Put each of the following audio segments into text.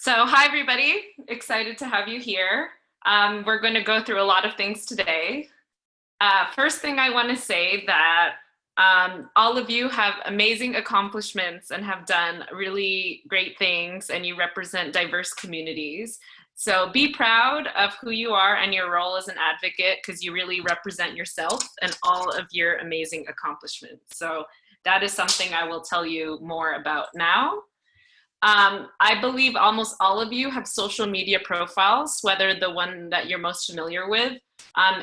So hi, everybody. Excited to have you here. We're going to go through a lot of things today. First thing I want to say that all of you have amazing accomplishments and have done really great things, and you represent diverse communities. So be proud of who you are and your role as an advocate, because you really represent yourself and all of your amazing accomplishments. So that is something I will tell you more about now. I believe almost all of you have social media profiles, whether the one that you're most familiar with.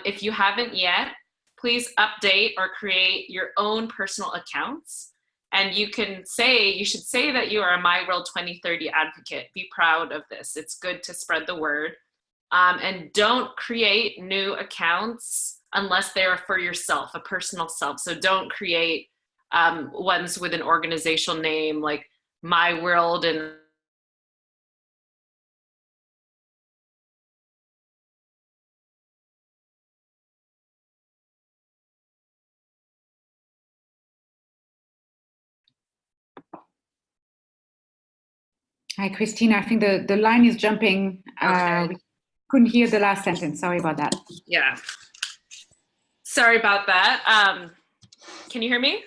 If you haven't yet, please update or create your own personal accounts. And you should say that you are a My World 2030 advocate. Be proud of this. It's good to spread the word. And don't create new accounts unless they are for yourself, a personal self. So don't create ones with an organizational name like My World and Hi, Christina. I think the line is jumping. Okay. We couldn't hear the last sentence. Sorry about that. Yeah. Sorry about that. Can you hear me?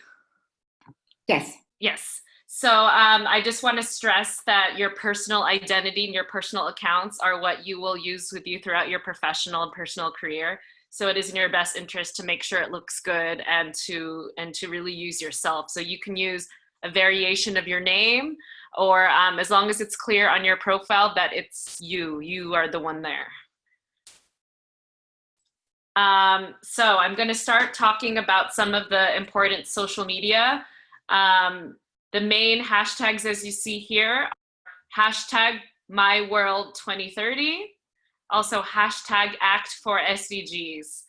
Yes. Yes. So I just want to stress that your personal identity and your personal accounts are what you will use with you throughout your professional and personal career. So it is in your best interest to make sure it looks good and to really use yourself. So you can use a variation of your name, or as long as it's clear on your profile that it's you are the one there. So I'm going to start talking about some of the important social media. The main hashtags, as you see here, hashtag MyWorld2030, also hashtag Act4SDGs,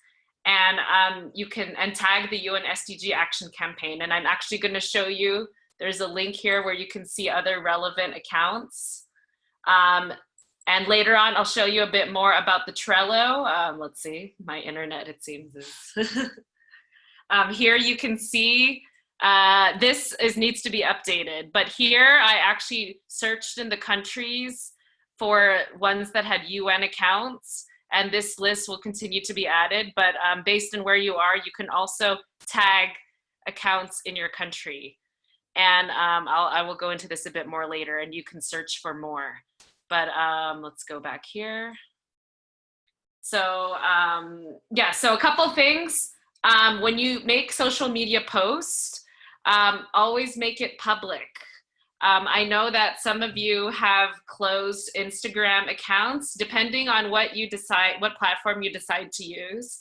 and you can tag the UN SDG Action Campaign. And I'm actually going to show you, there's a link here where you can see other relevant accounts. And later on, I'll show you a bit more about the Trello. Let's see, my internet, it seems, is here you can see this needs to be updated. But here I actually searched in the countries for ones that had UN accounts, and this list will continue to be added. But based on where you are, you can also tag accounts in your country. And I will go into this a bit more later, and you can search for more. But let's go back here. So yeah, so a couple things. When you make social media posts, always make it public. I know that some of you have closed Instagram accounts. Depending on what you decide, what platform you decide to use,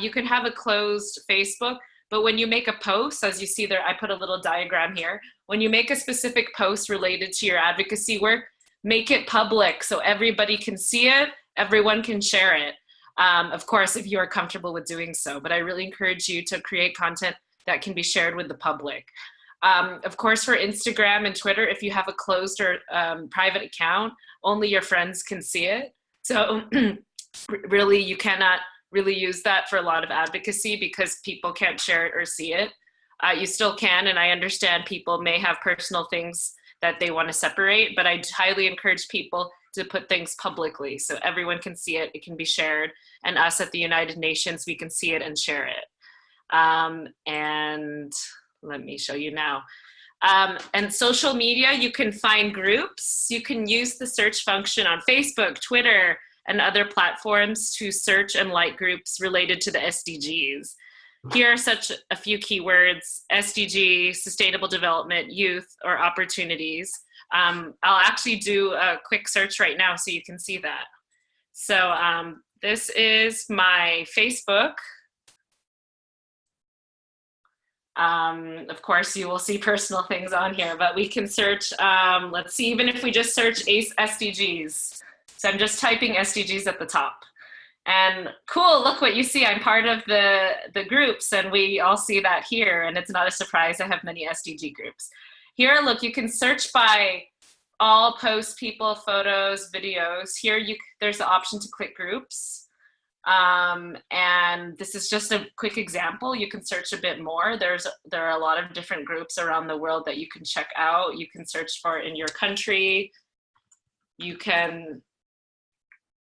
you can have a closed Facebook. But when you make a post, as you see there, I put a little diagram here. When you make a specific post related to your advocacy work, make it public so everybody can see it, everyone can share it. Of course, if you are comfortable with doing so, but I really encourage you to create content that can be shared with the public. Of course, for Instagram and Twitter, if you have a closed or private account, only your friends can see it. So really, you cannot really use that for a lot of advocacy because people can't share it or see it. You still can, and I understand people may have personal things that they want to separate, but I highly encourage people to put things publicly so everyone can see it, it can be shared, and us at the United Nations, we can see it and share it. And let me show you now. And social media, you can find groups. You can use the search function on Facebook, Twitter, and other platforms to search and like groups related to the SDGs. Here are such a few keywords: SDG, sustainable development, youth, or opportunities. I'll actually do a quick search right now so you can see that. So this is my Facebook. Of course, you will see personal things on here, but we can search, let's see, even if we just search ACE SDGs. So I'm just typing SDGs at the top. And cool, look what you see. I'm part of the groups, and we all see that here. And it's not a surprise, I have many SDG groups. Here, look, you can search by all posts, people, photos, videos. Here, there's the option to click groups. And this is just a quick example. You can search a bit more. There are a lot of different groups around the world that you can check out. You can search for in your country. You can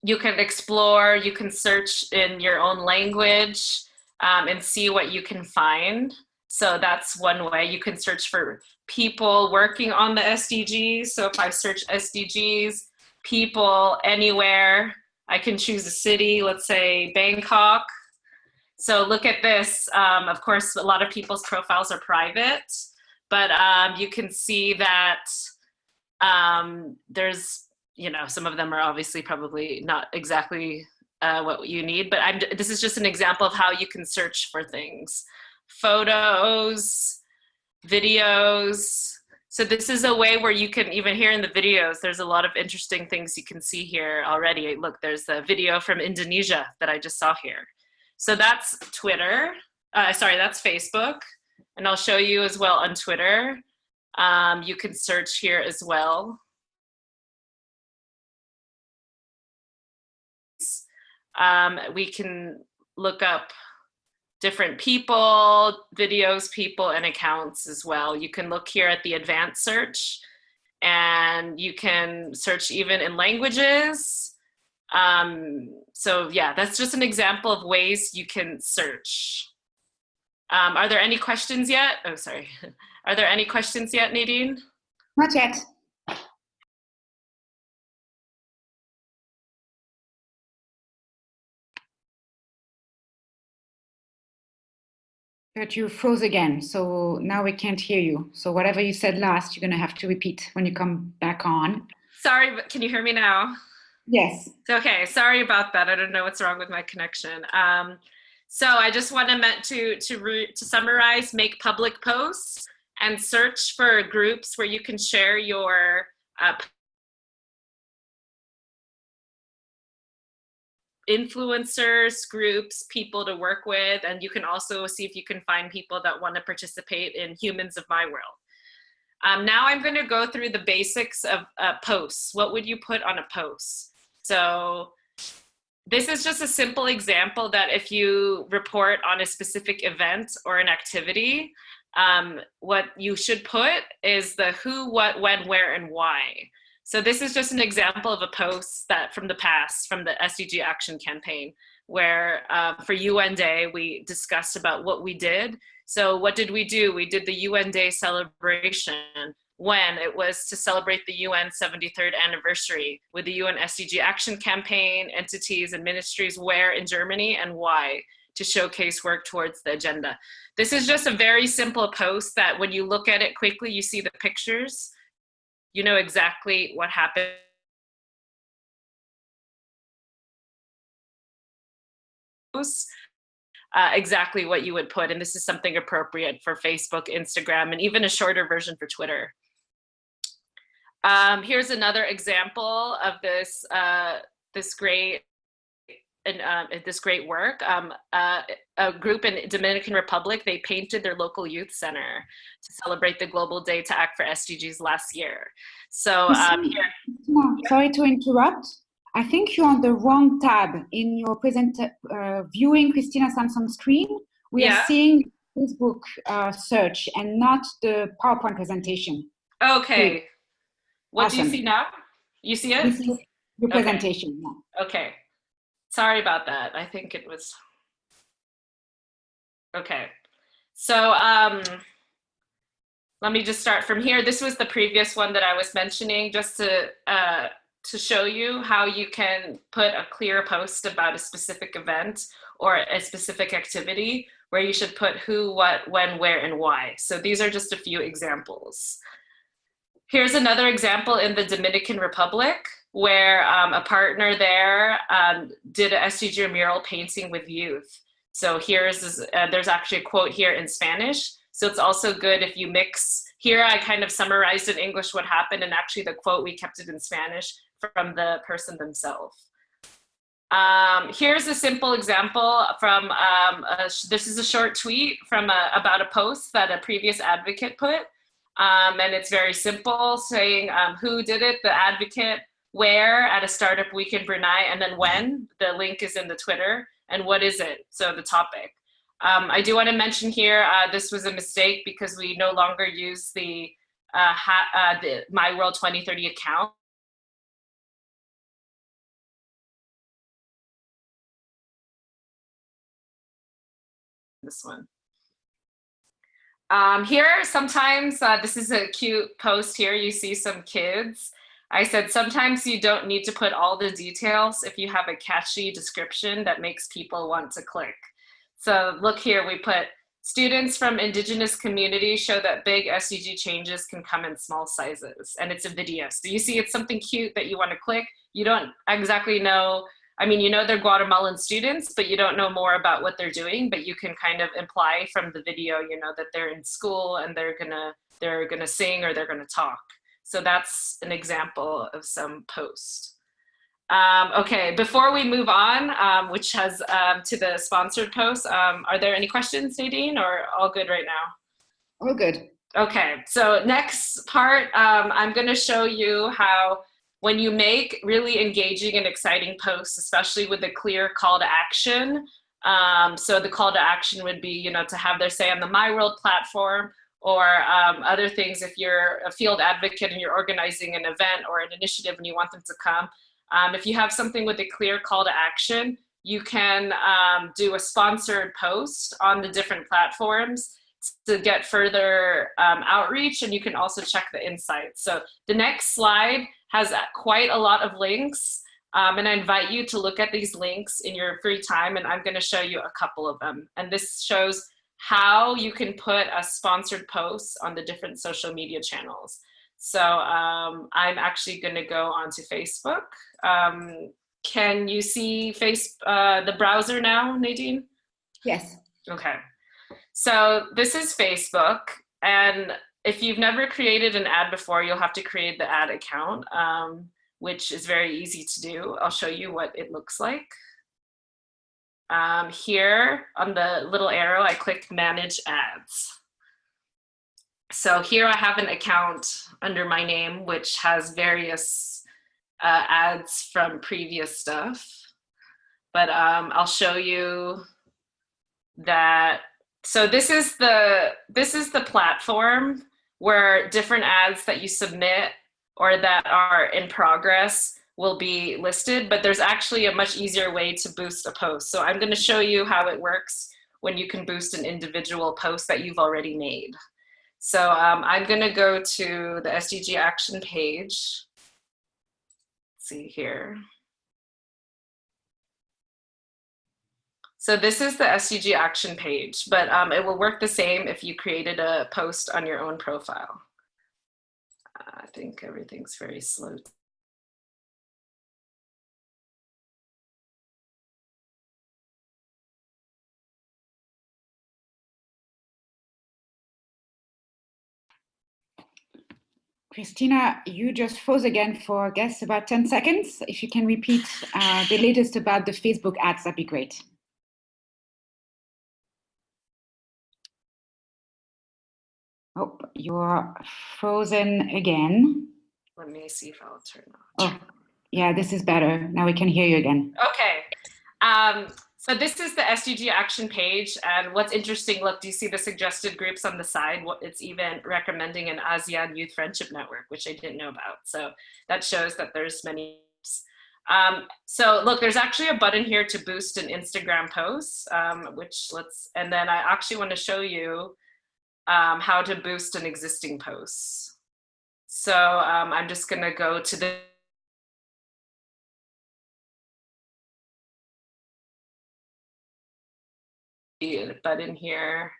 explore, you can search in your own language and see what you can find. So that's one way. You can search for people working on the SDGs. So if I search SDGs, people anywhere, I can choose a city, let's say Bangkok. So look at this. Of course, a lot of people's profiles are private, but you can see that there's, some of them are obviously probably not exactly what you need, but this is just an example of how you can search for things. Photos, videos. So this is a way where you can, even here in the videos, there's a lot of interesting things you can see here already. Look, there's a video from Indonesia that I just saw here. So that's Twitter. That's Facebook. And I'll show you as well on Twitter. You can search here as well. We can look up different people, videos, people, and accounts as well. You can look here at the advanced search, and you can search even in languages. So yeah, that's just an example of ways you can search. Are there any questions yet? Oh, sorry. Are there any questions yet, Nadine? Not yet. But you froze again, so now we can't hear you. So whatever you said last, you're going to have to repeat when you come back on. Sorry, but can you hear me now? Yes. Okay, sorry about that. I don't know what's wrong with my connection. So I just to summarize, make public posts and search for groups where you can share your influencers, groups, people to work with, and you can also see if you can find people that want to participate in Humans of My World. Now I'm going to go through the basics of posts. What would you put on a post? So this is just a simple example that if you report on a specific event or an activity, what you should put is the who, what, when, where, and why. So this is just an example of a post that from the past, from the SDG Action Campaign, where for UN Day, we discussed about what we did. So what did we do? We did the UN Day celebration when it was to celebrate the UN 73rd anniversary with the UN SDG Action Campaign, entities and ministries where in Germany and why, to showcase work towards the agenda. This is just a very simple post that when you look at it quickly, you see the pictures, you know exactly what happened. Exactly what you would put, and this is something appropriate for Facebook, Instagram, and even a shorter version for Twitter. Here's another example of this this great work. A group in Dominican Republic, they painted their local youth center to celebrate the Global Day to Act for SDGs last year. So sorry to interrupt. I think you're on the wrong tab in your viewing Christina Samson's screen. We are seeing Facebook search and not the PowerPoint presentation. Okay. Great. What do you see now? You see it? This is your presentation. Yeah. Okay. Sorry about that. I think it was. Okay. So let me just start from here. This was the previous one that I was mentioning, just to show you how you can put a clear post about a specific event or a specific activity where you should put who, what, when, where, and why. So these are just a few examples. Here's another example in the Dominican Republic where a partner there did a SDG mural painting with youth. So there's actually a quote here in Spanish. So it's also good if you mix. Here I kind of summarized in English what happened, and actually the quote, we kept it in Spanish from the person themselves. Here's a simple example from, this is a short tweet from about a post that a previous advocate put. And it's very simple, saying who did it, the advocate, where, at a startup week in Brunei, and then when. The link is in the Twitter. And what is it? So the topic. I do want to mention here, this was a mistake because we no longer use the My World 2030 account. this one. Here, sometimes, this is a cute post here. You see some kids. I said, sometimes you don't need to put all the details if you have a catchy description that makes people want to click. So look here, we put students from Indigenous communities show that big SDG changes can come in small sizes, and it's a video. So you see it's something cute that you want to click. You don't exactly know, I mean, you know they're Guatemalan students, but you don't know more about what they're doing, but you can kind of imply from the video, you know, that they're in school and they're gonna sing or they're gonna talk. So that's an example of some post. Okay, before we move on, which has to the sponsored post, are there any questions, Nadine, or all good right now? All good. Okay, so next part, I'm gonna show you how when you make really engaging and exciting posts, especially with a clear call to action, so the call to action would be, you know, to have their say on the My World platform, or other things if you're a field advocate and you're organizing an event or an initiative and you want them to come. If you have something with a clear call to action, you can do a sponsored post on the different platforms to get further outreach, and you can also check the insights. So the next slide has quite a lot of links, and I invite you to look at these links in your free time, and I'm going to show you a couple of them. And this shows how you can put a sponsored post on the different social media channels. So I'm actually going to go onto Facebook. Can you see the browser now, Nadine? Yes. Okay. So this is Facebook, and if you've never created an ad before, you'll have to create the ad account, which is very easy to do. I'll show you what it looks like. Here on the little arrow, I click Manage Ads. So here I have an account under my name, which has various ads from previous stuff. But I'll show you that. So this is the platform where different ads that you submit or that are in progress will be listed, but there's actually a much easier way to boost a post. So I'm going to show you how it works when you can boost an individual post that you've already made. So I'm going to go to the SDG Action page. Let's see here. So this is the SDG Action page, but it will work the same if you created a post on your own profile. I think everything's very slow. Christina, you just froze again for, I guess, about 10 seconds. If you can repeat the latest about the Facebook ads, that'd be great. Oh, you're frozen again. Let me see if I'll turn on. Oh, yeah, this is better. Now we can hear you again. Okay. So this is the SDG Action page, and what's interesting, look, do you see the suggested groups on the side? It's even recommending an ASEAN Youth Friendship Network, which I didn't know about. So that shows that there's many. So look, there's actually a button here to boost an Instagram post, and then I actually want to show you how to boost an existing post. So I'm just gonna go to the button here.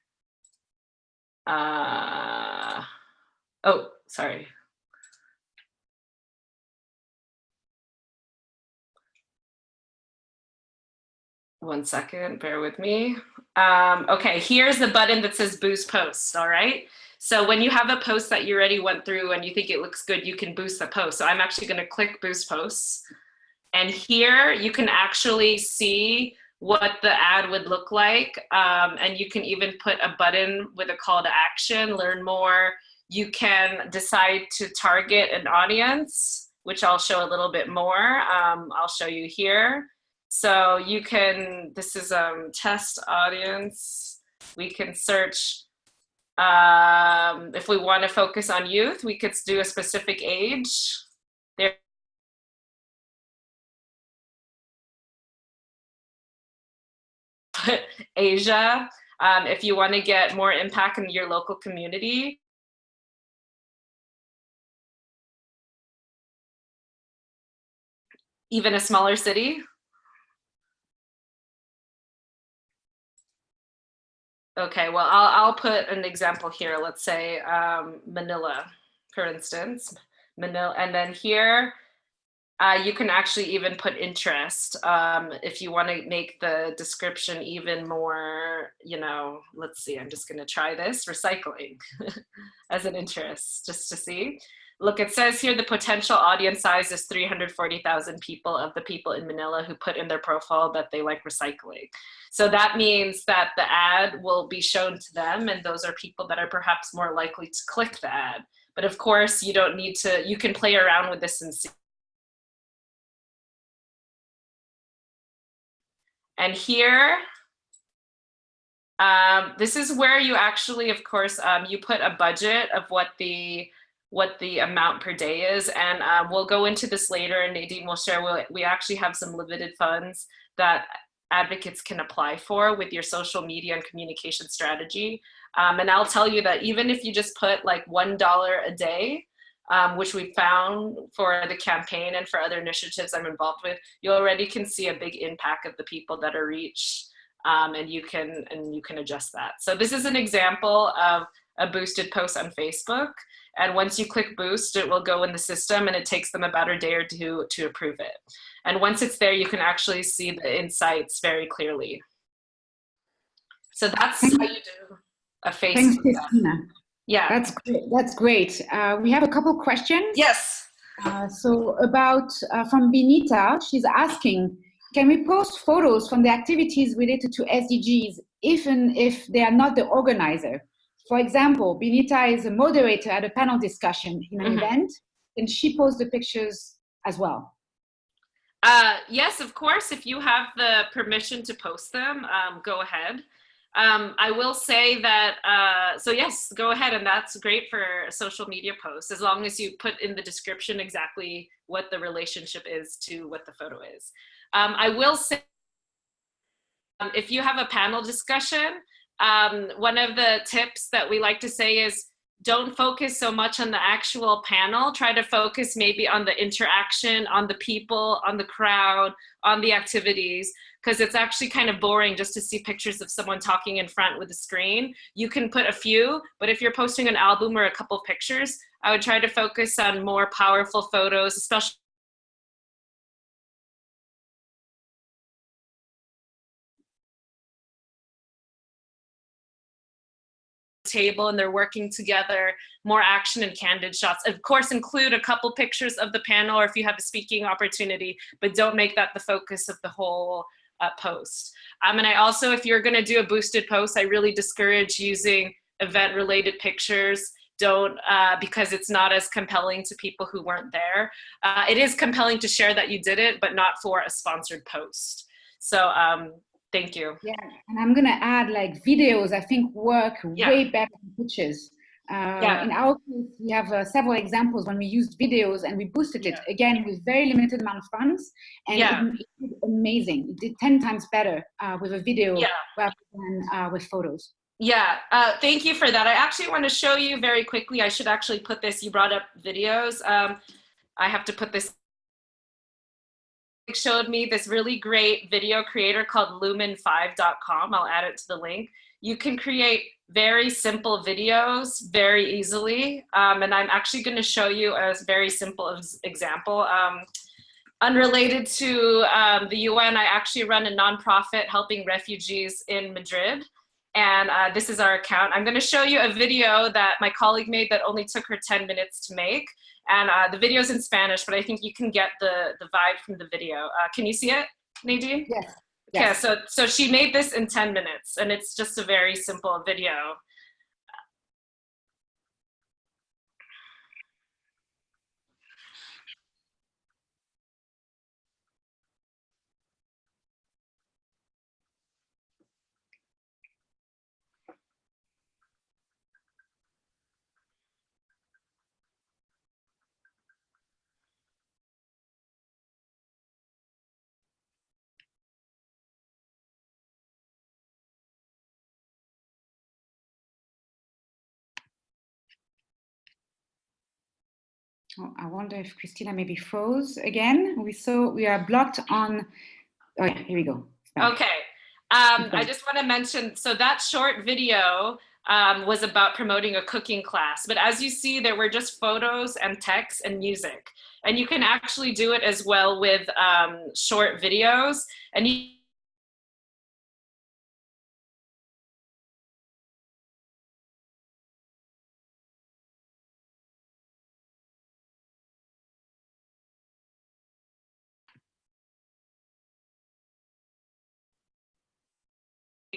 Oh, sorry. One second, bear with me. Okay, here's the button that says boost post, all right? So when you have a post that you already went through and you think it looks good, you can boost the post. So I'm actually gonna click boost posts. And here you can actually see what the ad would look like. And you can even put a button with a call to action, learn more. You can decide to target an audience, which I'll show a little bit more. I'll show you here. So you can, this is test audience. We can search, if we want to focus on youth, we could do a specific age. There. Asia. If you want to get more impact in your local community, even a smaller city. Okay, well, I'll put an example here. Let's say Manila, for instance. Manila, and then here, you can actually even put interest if you want to make the description even more, let's see, I'm just going to try this, recycling as an interest, just to see. Look, it says here the potential audience size is 340,000 people of the people in Manila who put in their profile that they like recycling. So that means that the ad will be shown to them, and those are people that are perhaps more likely to click the ad. But of course, you don't need to, you can play around with this and see. And here, this is where you actually, of course, you put a budget of what the amount per day is. And we'll go into this later, and Nadine will share, we actually have some limited funds that advocates can apply for with your social media and communication strategy. And I'll tell you that even if you just put like $1 a day, which we found for the campaign and for other initiatives I'm involved with, you already can see a big impact of the people that are reached, and you can adjust that. So this is an example of a boosted post on Facebook. And once you click boost, it will go in the system, and it takes them about a day or two to approve it. And once it's there, you can actually see the insights very clearly. So that's how you do a Facebook. Thanks, Christina. Yeah. That's great. That's great. We have a couple questions. Yes. So about, from Benita, she's asking, can we post photos from the activities related to SDGs, even if they are not the organizer? For example, Benita is a moderator at a panel discussion in an event, and she posts the pictures as well. Yes, of course. If you have the permission to post them, go ahead. I will say that, so yes, go ahead. And that's great for a social media post, as long as you put in the description exactly what the relationship is to what the photo is. I will say, if you have a panel discussion, one of the tips that we like to say is, don't focus so much on the actual panel. Try to focus maybe on the interaction, on the people, on the crowd, on the activities, because it's actually kind of boring just to see pictures of someone talking in front with a screen. You can put a few, but if you're posting an album or a couple of pictures, I would try to focus on more powerful photos, especially table and they're working together, more action and candid shots. Of course, include a couple pictures of the panel or if you have a speaking opportunity, but don't make that the focus of the whole post. And I also, if you're gonna do a boosted post, I really discourage using event-related pictures. Don't, because it's not as compelling to people who weren't there. It is compelling to share that you did it, but not for a sponsored post. So thank you. Yeah, and I'm gonna add, like, videos I think work way better than pictures. In our case, we have several examples when we used videos and we boosted it, again, with very limited amount of funds, and it did amazing. It did 10 times better with a video rather than with photos. Yeah, thank you for that. I actually want to show you very quickly. I should actually put this, you brought up videos. I have to put this. It showed me this really great video creator called lumen5.com. I'll add it to the link. You can create very simple videos very easily. And I'm actually going to show you a very simple example. Unrelated to the UN, I actually run a nonprofit helping refugees in Madrid. And this is our account. I'm going to show you a video that my colleague made that only took her 10 minutes to make. And the video's in Spanish, but I think you can get the vibe from the video. Can you see it, Nadine? Yes. Yeah, so she made this in 10 minutes, and it's just a very simple video. Oh, I wonder if Christina maybe froze again. We are blocked on. Oh yeah, here we go. Okay. I just want to mention, so that short video was about promoting a cooking class, but as you see, there were just photos and text and music, and you can actually do it as well with short videos, and you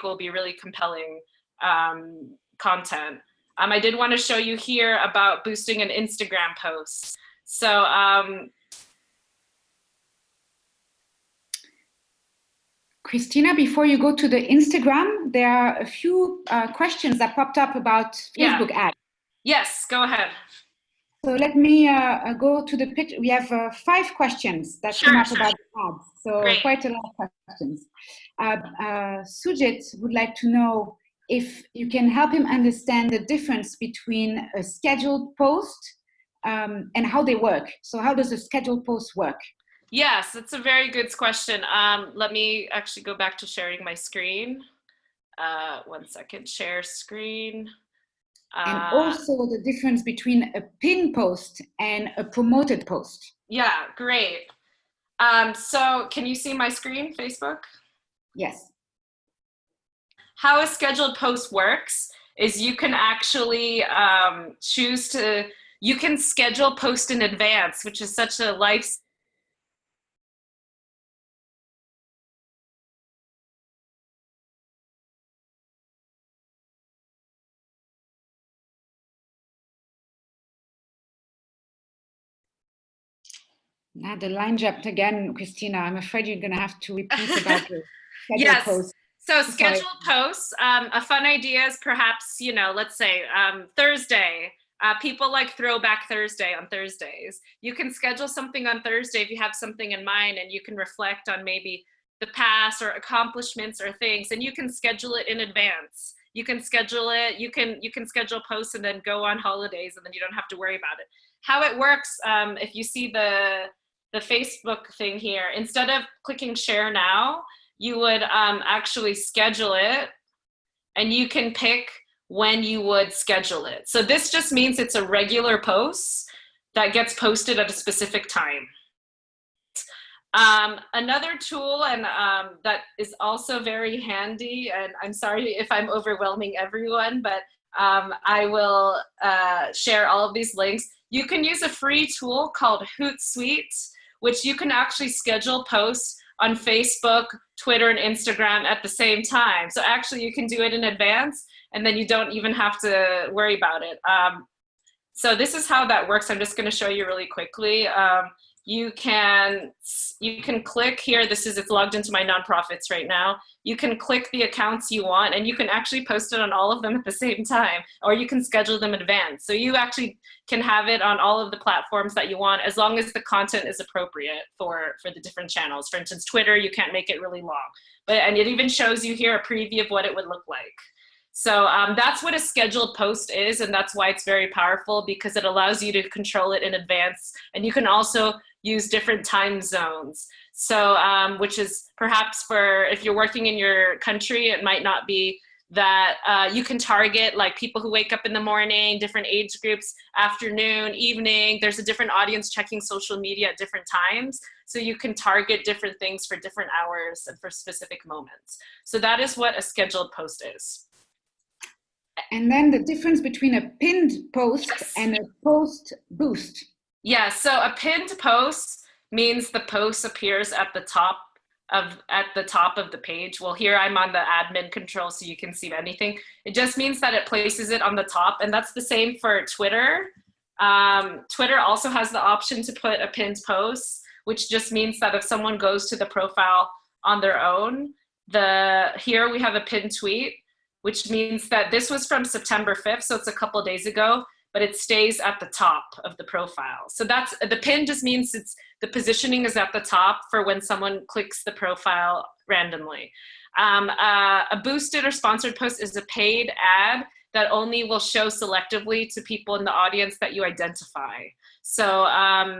will be really compelling content. I did want to show you here about boosting an Instagram post. So Christina, before you go to the Instagram, there are a few questions that popped up about Facebook ads. Yes, go ahead. So let me go to the picture. We have 5 questions that came up about ads. So Great. Quite a lot of questions. Sujit would like to know if you can help him understand the difference between a scheduled post and how they work. So how does a scheduled post work? Yes, it's a very good question. Let me actually go back to sharing my screen. 1 second, share screen. And also the difference between a pin post and a promoted post. Yeah, great. So can you see my screen, Facebook? Yes. How a scheduled post works is you can actually choose to, you can schedule post in advance, which is such a life. Now the line dropped again, Christina. I'm afraid you're going to have to repeat about the scheduled post. So scheduled posts, a fun idea is perhaps, you know, let's say Thursday. People like Throwback Thursday on Thursdays. You can schedule something on Thursday if you have something in mind, and you can reflect on maybe the past or accomplishments or things, and you can schedule it in advance. You can schedule it, you can schedule posts and then go on holidays, and then you don't have to worry about it. How it works, if you see the Facebook thing here, instead of clicking share now, you would actually schedule it, and you can pick when you would schedule it. So this just means it's a regular post that gets posted at a specific time. Another tool, and that is also very handy, and I'm sorry if I'm overwhelming everyone, but I will share all of these links. You can use a free tool called Hootsuite, which you can actually schedule posts on Facebook, Twitter, and Instagram at the same time. So actually you can do it in advance, and then you don't even have to worry about it. So this is how that works. I'm just gonna show you really quickly. You can click here, it's logged into my nonprofits right now. You can click the accounts you want, and you can actually post it on all of them at the same time, or you can schedule them in advance. So you actually can have it on all of the platforms that you want, as long as the content is appropriate for the different channels. For instance, Twitter, you can't make it really long, and it even shows you here a preview of what it would look like. So that's what a scheduled post is, and that's why it's very powerful, because it allows you to control it in advance, and you can also use different time zones. So which is perhaps for, if you're working in your country, it might not be that you can target like people who wake up in the morning, different age groups, afternoon, evening. There's a different audience checking social media at different times. So you can target different things for different hours and for specific moments. So that is what a scheduled post is. And then the difference between a pinned post and a post boost. Yeah, so a pinned post means the post appears at the top of the page. Well, here I'm on the admin control, so you can see anything. It just means that it places it on the top, and that's the same for Twitter. Twitter also has the option to put a pinned post, which just means that if someone goes to the profile on their own, here we have a pinned tweet, which means that this was from September 5th, so it's a couple days ago, but it stays at the top of the profile. So that's, the pin just means the positioning is at the top for when someone clicks the profile randomly. A boosted or sponsored post is a paid ad that only will show selectively to people in the audience that you identify. So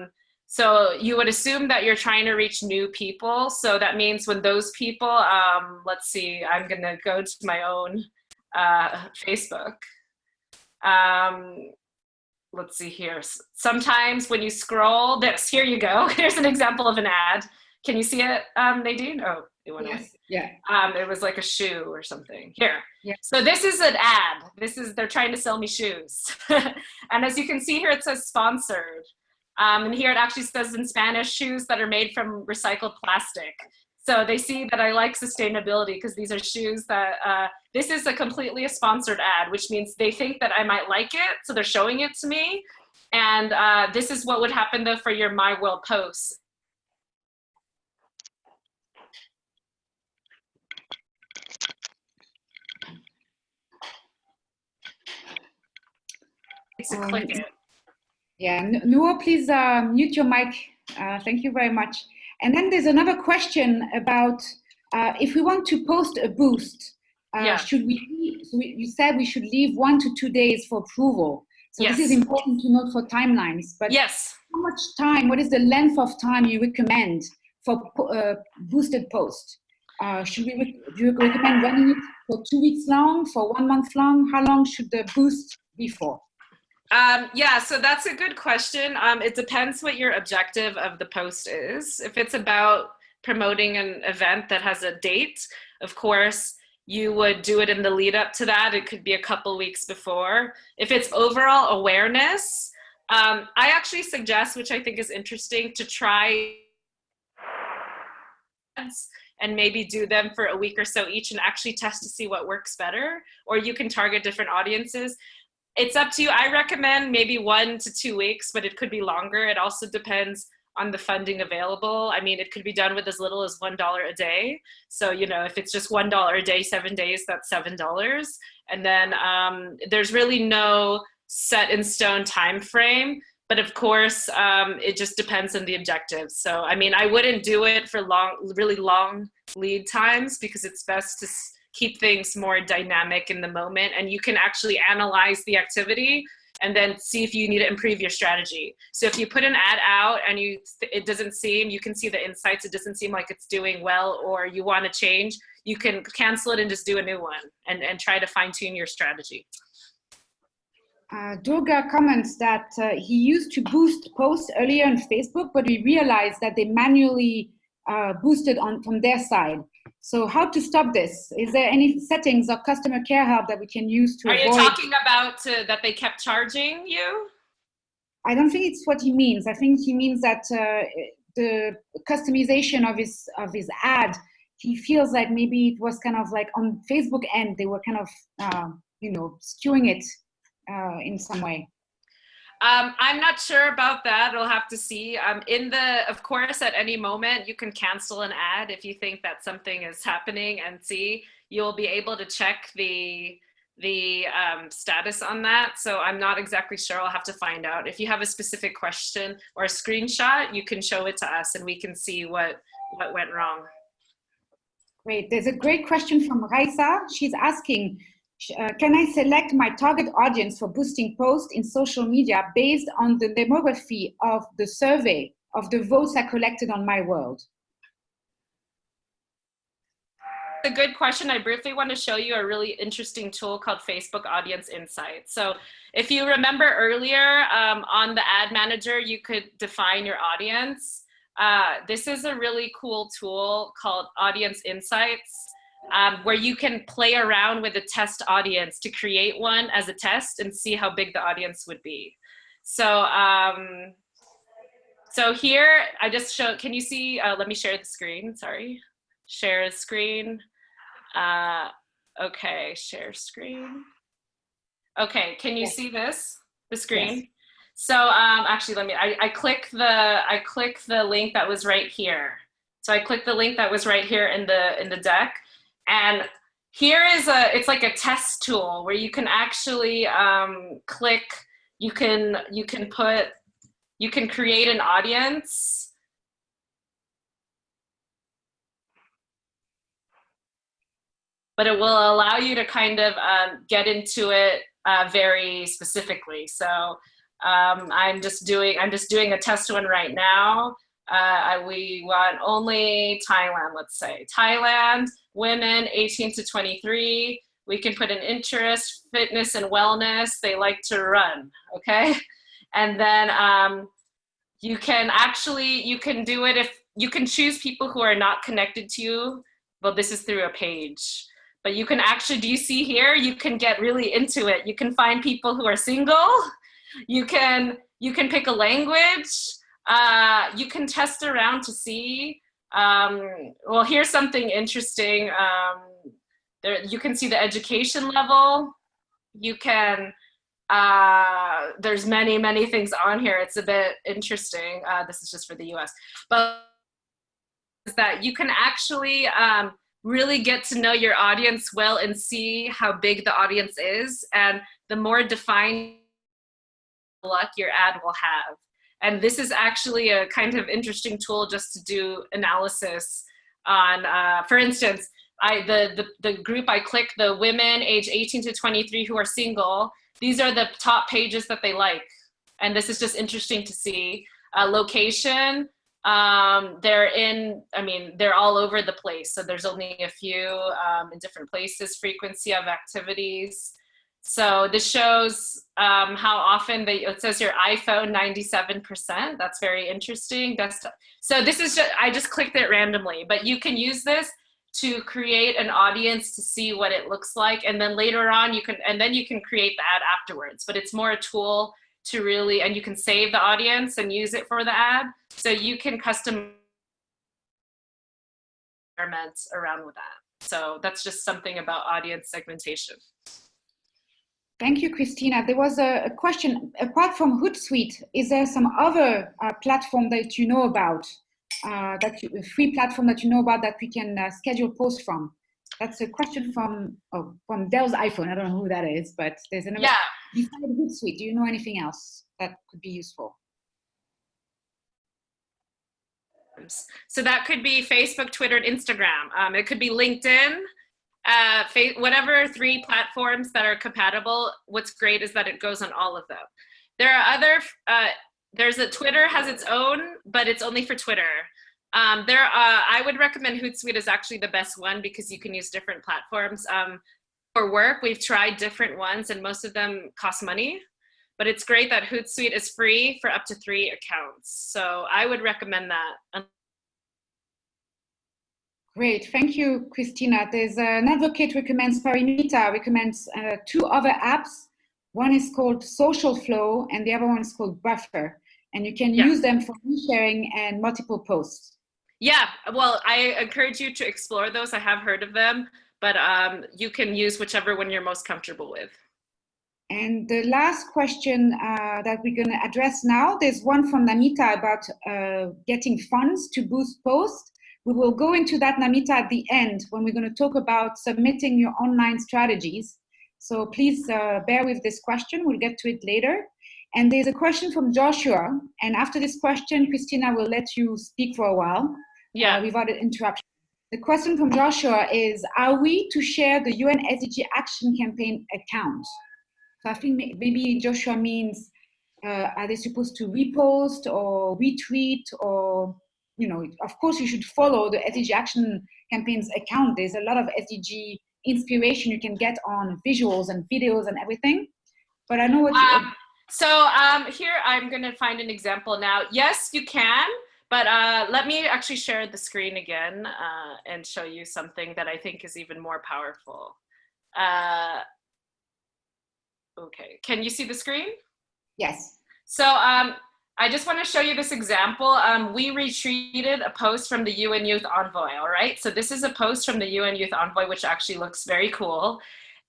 you would assume that you're trying to reach new people. So that means when those people, let's see, I'm gonna go to my own Facebook. Let's see here. Sometimes when you scroll, here you go. Here's an example of an ad. Can you see it, Nadine? Oh, it went away. Yeah. It was like a shoe or something. Here. Yeah. So this is an ad. They're trying to sell me shoes. And as you can see here, it says sponsored. And here it actually says in Spanish, shoes that are made from recycled plastic. So they see that I like sustainability because these are shoes that, this is a completely sponsored ad, which means they think that I might like it. So they're showing it to me. And this is what would happen though for your My World posts. To click it. Yeah, Noor, please mute your mic. Thank you very much. And then there's another question about if we want to post a boost, should we, you said we should leave 1 to 2 days for approval. So Yes. This is important to note for timelines. But yes. How much time, what is the length of time you recommend for boosted post? Do you recommend running it for 2 weeks long, for 1 month long? How long should the boost be for? Yeah, so that's a good question. It depends what your objective of the post is. If it's about promoting an event that has a date, of course, you would do it in the lead up to that. It could be a couple weeks before. If it's overall awareness, I actually suggest, which I think is interesting, to try and maybe do them for a week or so each and actually test to see what works better, or you can target different audiences. It's up to you. I recommend maybe 1 to 2 weeks, but it could be longer. It also depends on the funding available. I mean, it could be done with as little as $1 a day. So, you know, if it's just $1 a day, 7 days, that's $7. And then there's really no set in stone time frame. But of course, it just depends on the objectives. So, I mean, I wouldn't do it for really long lead times because it's best to keep things more dynamic in the moment, and you can actually analyze the activity and then see if you need to improve your strategy. So if you put an ad out and it doesn't seem, you can see the insights, it doesn't seem like it's doing well, or you want to change, you can cancel it and just do a new one and try to fine tune your strategy. Durga comments that he used to boost posts earlier on Facebook, but we realized that they manually boosted from their side. So how to stop this? Is there any settings or customer care help that we can use to avoid? Are you talking about that they kept charging you? I don't think it's what he means. I think he means that the customization of his ad, he feels like maybe it was kind of like on Facebook end, they were kind of, skewing it in some way. I'm not sure about that. I'll have to see. Of course, at any moment, you can cancel an ad if you think that something is happening, and see, you'll be able to check the status on that. So I'm not exactly sure. I'll have to find out. If you have a specific question or a screenshot, you can show it to us and we can see what went wrong. Great. There's a great question from Raisa. She's asking, can I select my target audience for boosting posts in social media based on the demography of the survey of the votes I collected on My World? A good question. I briefly want to show you a really interesting tool called Facebook Audience Insights. So if you remember earlier on the ad manager, you could define your audience. This is a really cool tool called Audience Insights. Where you can play around with a test audience to create one as a test and see how big the audience would be. So, so here I just show, can you see, let me share the screen, sorry. Share screen. Okay, share screen. Okay, can you see this, the screen? Yes. So actually, I click the link that was right here. So I click the link that was right here in the deck. And here is it's like a test tool where you can actually click, you can create an audience. But it will allow you to kind of get into it very specifically. So I'm just doing a test one right now. We want only Thailand, let's say. Thailand, women 18 to 23. We can put an interest, fitness and wellness. They like to run, okay? And then you can do it if you can choose people who are not connected to you. Well, this is through a page. But you can actually, do you see here? You can get really into it. You can find people who are single. You can pick a language. You can test around to see. Well, here's something interesting. There, you can see the education level. You can, there's many things on here. It's a bit interesting. This is just for the US. But is that you can actually really get to know your audience well and see how big the audience is. And the more defined luck your ad will have. And this is actually a kind of interesting tool just to do analysis on, for instance, the group I click, the women age 18 to 23 who are single, these are the top pages that they like. And this is just interesting to see. Location, they're all over the place. So there's only a few in different places, frequency of activities. So this shows how often it says your iPhone 97%. That's very interesting. Desktop. So this is I just clicked it randomly, but you can use this to create an audience to see what it looks like. And then later on you can create the ad afterwards, but it's more a tool to really, and you can save the audience and use it for the ad. So you can custom experiments around with that. So that's just something about audience segmentation. Thank you, Christina. There was a question, apart from Hootsuite, is there some other platform that you know about, a free platform that you know about that we can schedule posts from? That's a question from Dell's iPhone. I don't know who that is, but there's another. Yeah. Besides Hootsuite, do you know anything else that could be useful? So that could be Facebook, Twitter, and Instagram. It could be LinkedIn. Whatever 3 platforms that are compatible. What's great is that it goes on all of them. There are other, Twitter has its own, but it's only for Twitter. I would recommend Hootsuite is actually the best one because you can use different platforms. For work, we've tried different ones and most of them cost money, but it's great that Hootsuite is free for up to 3 accounts. So I would recommend that. Great, thank you, Christina. There's an advocate recommends, Parinita recommends 2 other apps. One is called Social Flow and the other one is called Buffer. And you can use them for sharing and multiple posts. Yeah, well, I encourage you to explore those. I have heard of them, but you can use whichever one you're most comfortable with. And the last question that we're going to address now, there's one from Namita about getting funds to boost posts. We will go into that, Namita, at the end when we're going to talk about submitting your online strategies. So please bear with this question. We'll get to it later. And there's a question from Joshua. And after this question, Christina will let you speak for a while without an interruption. The question from Joshua is, are we to share the UN SDG Action Campaign account? So I think maybe Joshua means, are they supposed to repost or retweet or, you know, of course you should follow the SDG Action Campaign's account. There's a lot of SDG inspiration you can get on visuals and videos and everything. But I know what here I'm going to find an example now. Yes, you can, but let me actually share the screen again and show you something that I think is even more powerful. Okay, can you see the screen? Yes. So I just want to show you this example. We retweeted a post from the UN Youth Envoy, all right? So this is a post from the UN Youth Envoy, which actually looks very cool.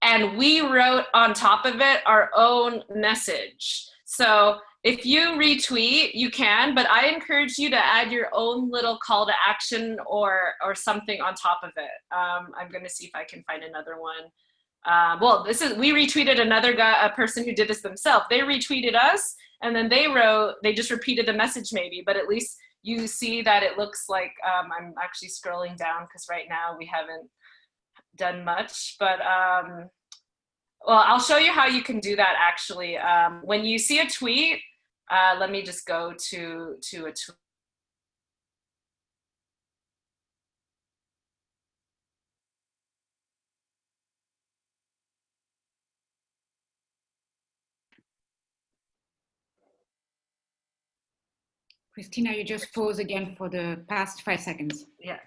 And we wrote on top of it our own message. So if you retweet, you can, but I encourage you to add your own little call to action or something on top of it. I'm going to see if I can find another one. Well, we retweeted a person who did this themselves. They retweeted us and then they just repeated the message maybe, but at least you see that it looks like, I'm actually scrolling down because right now we haven't done much, but well, I'll show you how you can do that actually. When you see a tweet, Let me just go to a tool. Christina, you just froze again for the past 5 seconds. Yeah.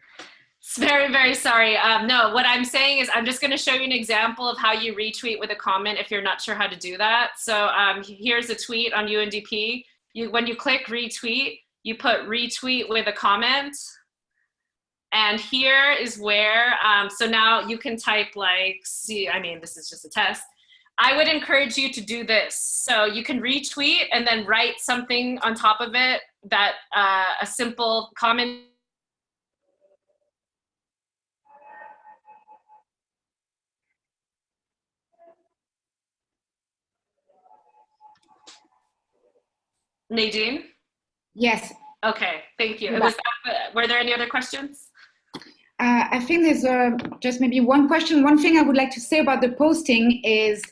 Very, very sorry. No, what I'm saying is I'm just going to show you an example of how you retweet with a comment if you're not sure how to do that. So here's a tweet on UNDP. When you click retweet, you put retweet with a comment. And here is where, so now you can type like, see, I mean, this is just a test. I would encourage you to do this. So you can retweet and then write something on top of it that a simple comment. Nadine? Yes. Okay, thank you. Were there any other questions? I think there's just maybe one question. One thing I would like to say about the posting is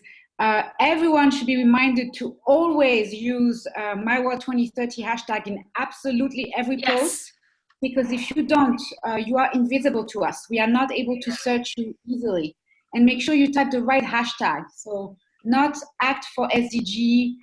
everyone should be reminded to always use MyWorld2030 hashtag in absolutely every post, because if you don't, you are invisible to us. We are not able to search you easily. And make sure you type the right hashtag. So not act for SDG,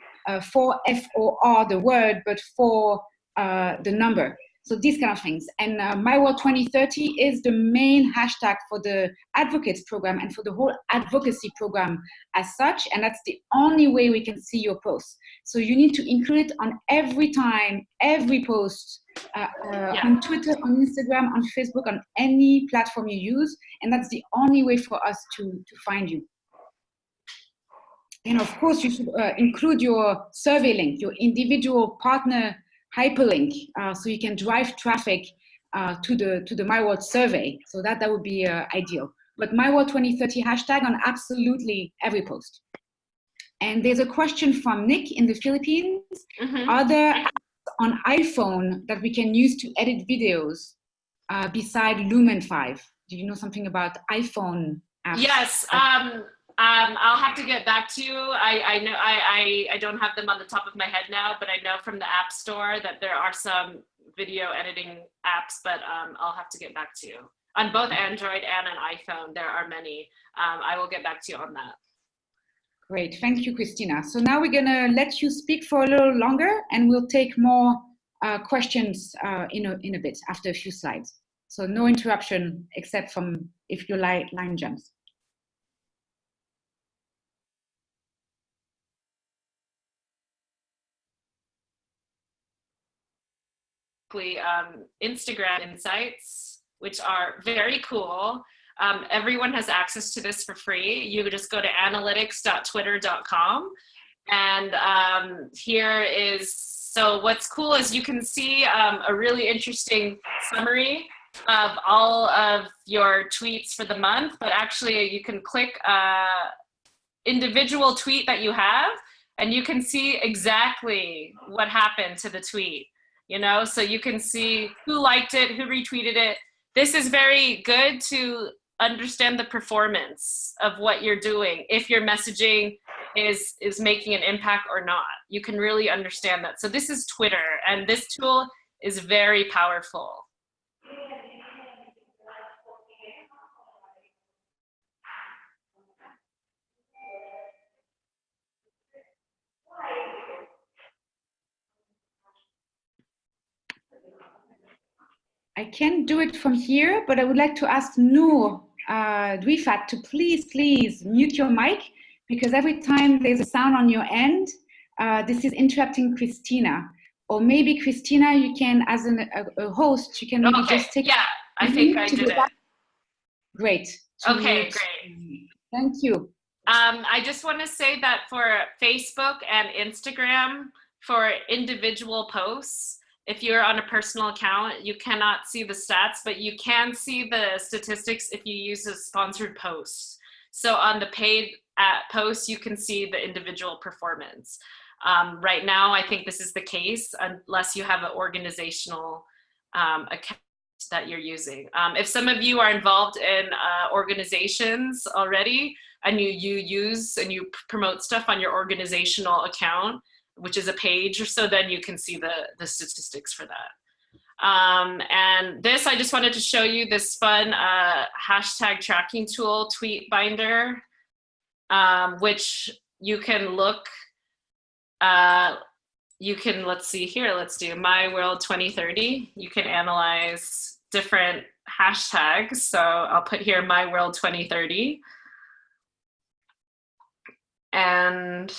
for FOR, the word, but for the number. So these kind of things. And MyWorld2030 is the main hashtag for the Advocates program and for the whole advocacy program as such. And that's the only way we can see your posts. So you need to include it on every time, every post, on Twitter, on Instagram, on Facebook, on any platform you use. And that's the only way for us to find you. And of course, you should include your survey link, your individual partner hyperlink, so you can drive traffic to the MyWorld survey. So that would be ideal. But MyWorld2030 hashtag on absolutely every post. And there's a question from Nick in the Philippines. Are there apps on iPhone that we can use to edit videos beside Lumen 5? Do you know something about iPhone apps? Yes. I'll have to get back to you. I know I don't have them on the top of my head now, but I know from the App Store that there are some video editing apps, but I'll have to get back to you. On both Android and an iPhone, there are many. I will get back to you on that. Great, thank you, Christina. So now we're gonna let you speak for a little longer, and we'll take more questions in a bit after a few slides. So no interruption except from if your line jumps. Instagram insights, which are very cool. Everyone has access to this for free. You just go to analytics.twitter.com. And here is, so what's cool is you can see a really interesting summary of all of your tweets for the month, but actually you can click individual tweet that you have, and you can see exactly what happened to the tweet. You know, so you can see who liked it, who retweeted it. This is very good to understand the performance of what you're doing. If your messaging is making an impact or not, you can really understand that. So this is Twitter, and this tool is very powerful. I can't do it from here, but I would like to ask Noor Dwifat to please mute your mic, because every time there's a sound on your end, this is interrupting Christina. Or maybe Christina, you can, as a host, you can maybe just take. Yeah, I think I did it. Great. Okay, great. Thank you. I just want to say that for Facebook and Instagram, for individual posts, if you're on a personal account, you cannot see the stats, but you can see the statistics if you use a sponsored post. So on the paid posts, you can see the individual performance. Right now, I think this is the case unless you have an organizational account that you're using. If some of you are involved in organizations already, and you use and you promote stuff on your organizational account, which is a page, so then you can see the statistics for that. And this, I just wanted to show you this fun hashtag tracking tool, Tweetbinder, which you can look, let's see here, let's do My World 2030. You can analyze different hashtags. So I'll put here My World 2030. And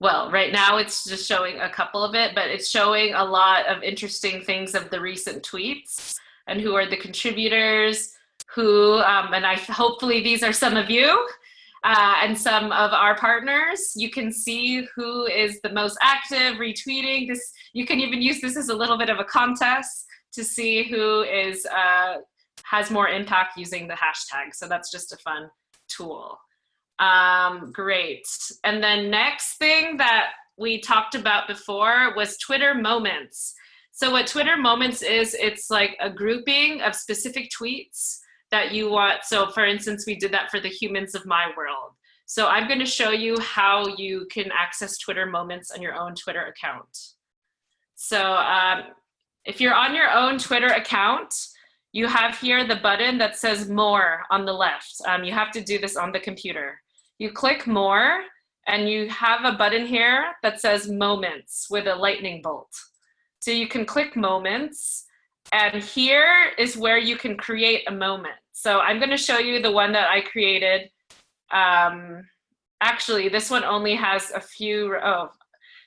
well, right now it's just showing a couple of it, but it's showing a lot of interesting things of the recent tweets and who are the contributors, who, and hopefully these are some of you and some of our partners. You can see who is the most active, retweeting this. You can even use this as a little bit of a contest to see who is has more impact using the hashtag. So that's just a fun tool. Great. And then next thing that we talked about before was Twitter Moments. So what Twitter Moments is, it's like a grouping of specific tweets that you want. So for instance, we did that for the Humans of My World. So I'm going to show you how you can access Twitter Moments on your own Twitter account. So if you're on your own Twitter account, you have here the button that says More on the left. You have to do this on the computer. You click More, and you have a button here that says Moments with a lightning bolt. So you can click Moments, and here is where you can create a moment. So I'm going to show you the one that I created. Actually, this one only has a few. Oh,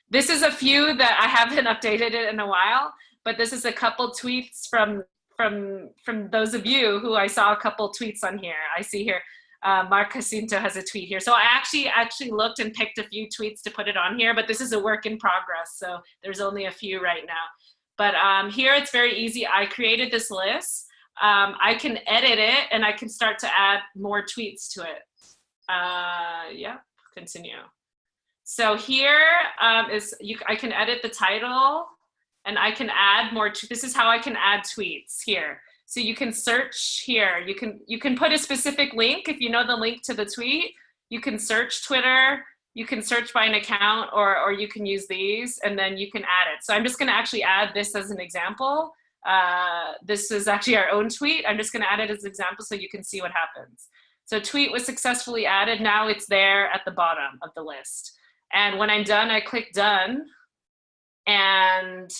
this is a few that I haven't updated it in a while, but this is a couple tweets from those of you who I saw a couple tweets on here. I see here. Mark Jacinto has a tweet here. So I actually looked and picked a few tweets to put it on here, but this is a work in progress. So there's only a few right now. But here it's very easy. I created this list. I can edit it and I can start to add more tweets to it. Yeah, continue. So here I can edit the title and I can add more. This is how I can add tweets here. So you can search here. You can put a specific link if you know the link to the tweet. You can search Twitter. You can search by an account, or you can use these, and then you can add it. So I'm just going to actually add this as an example. This is actually our own tweet. I'm just going to add it as an example so you can see what happens. So tweet was successfully added. Now it's there at the bottom of the list. And when I'm done, I click Done. And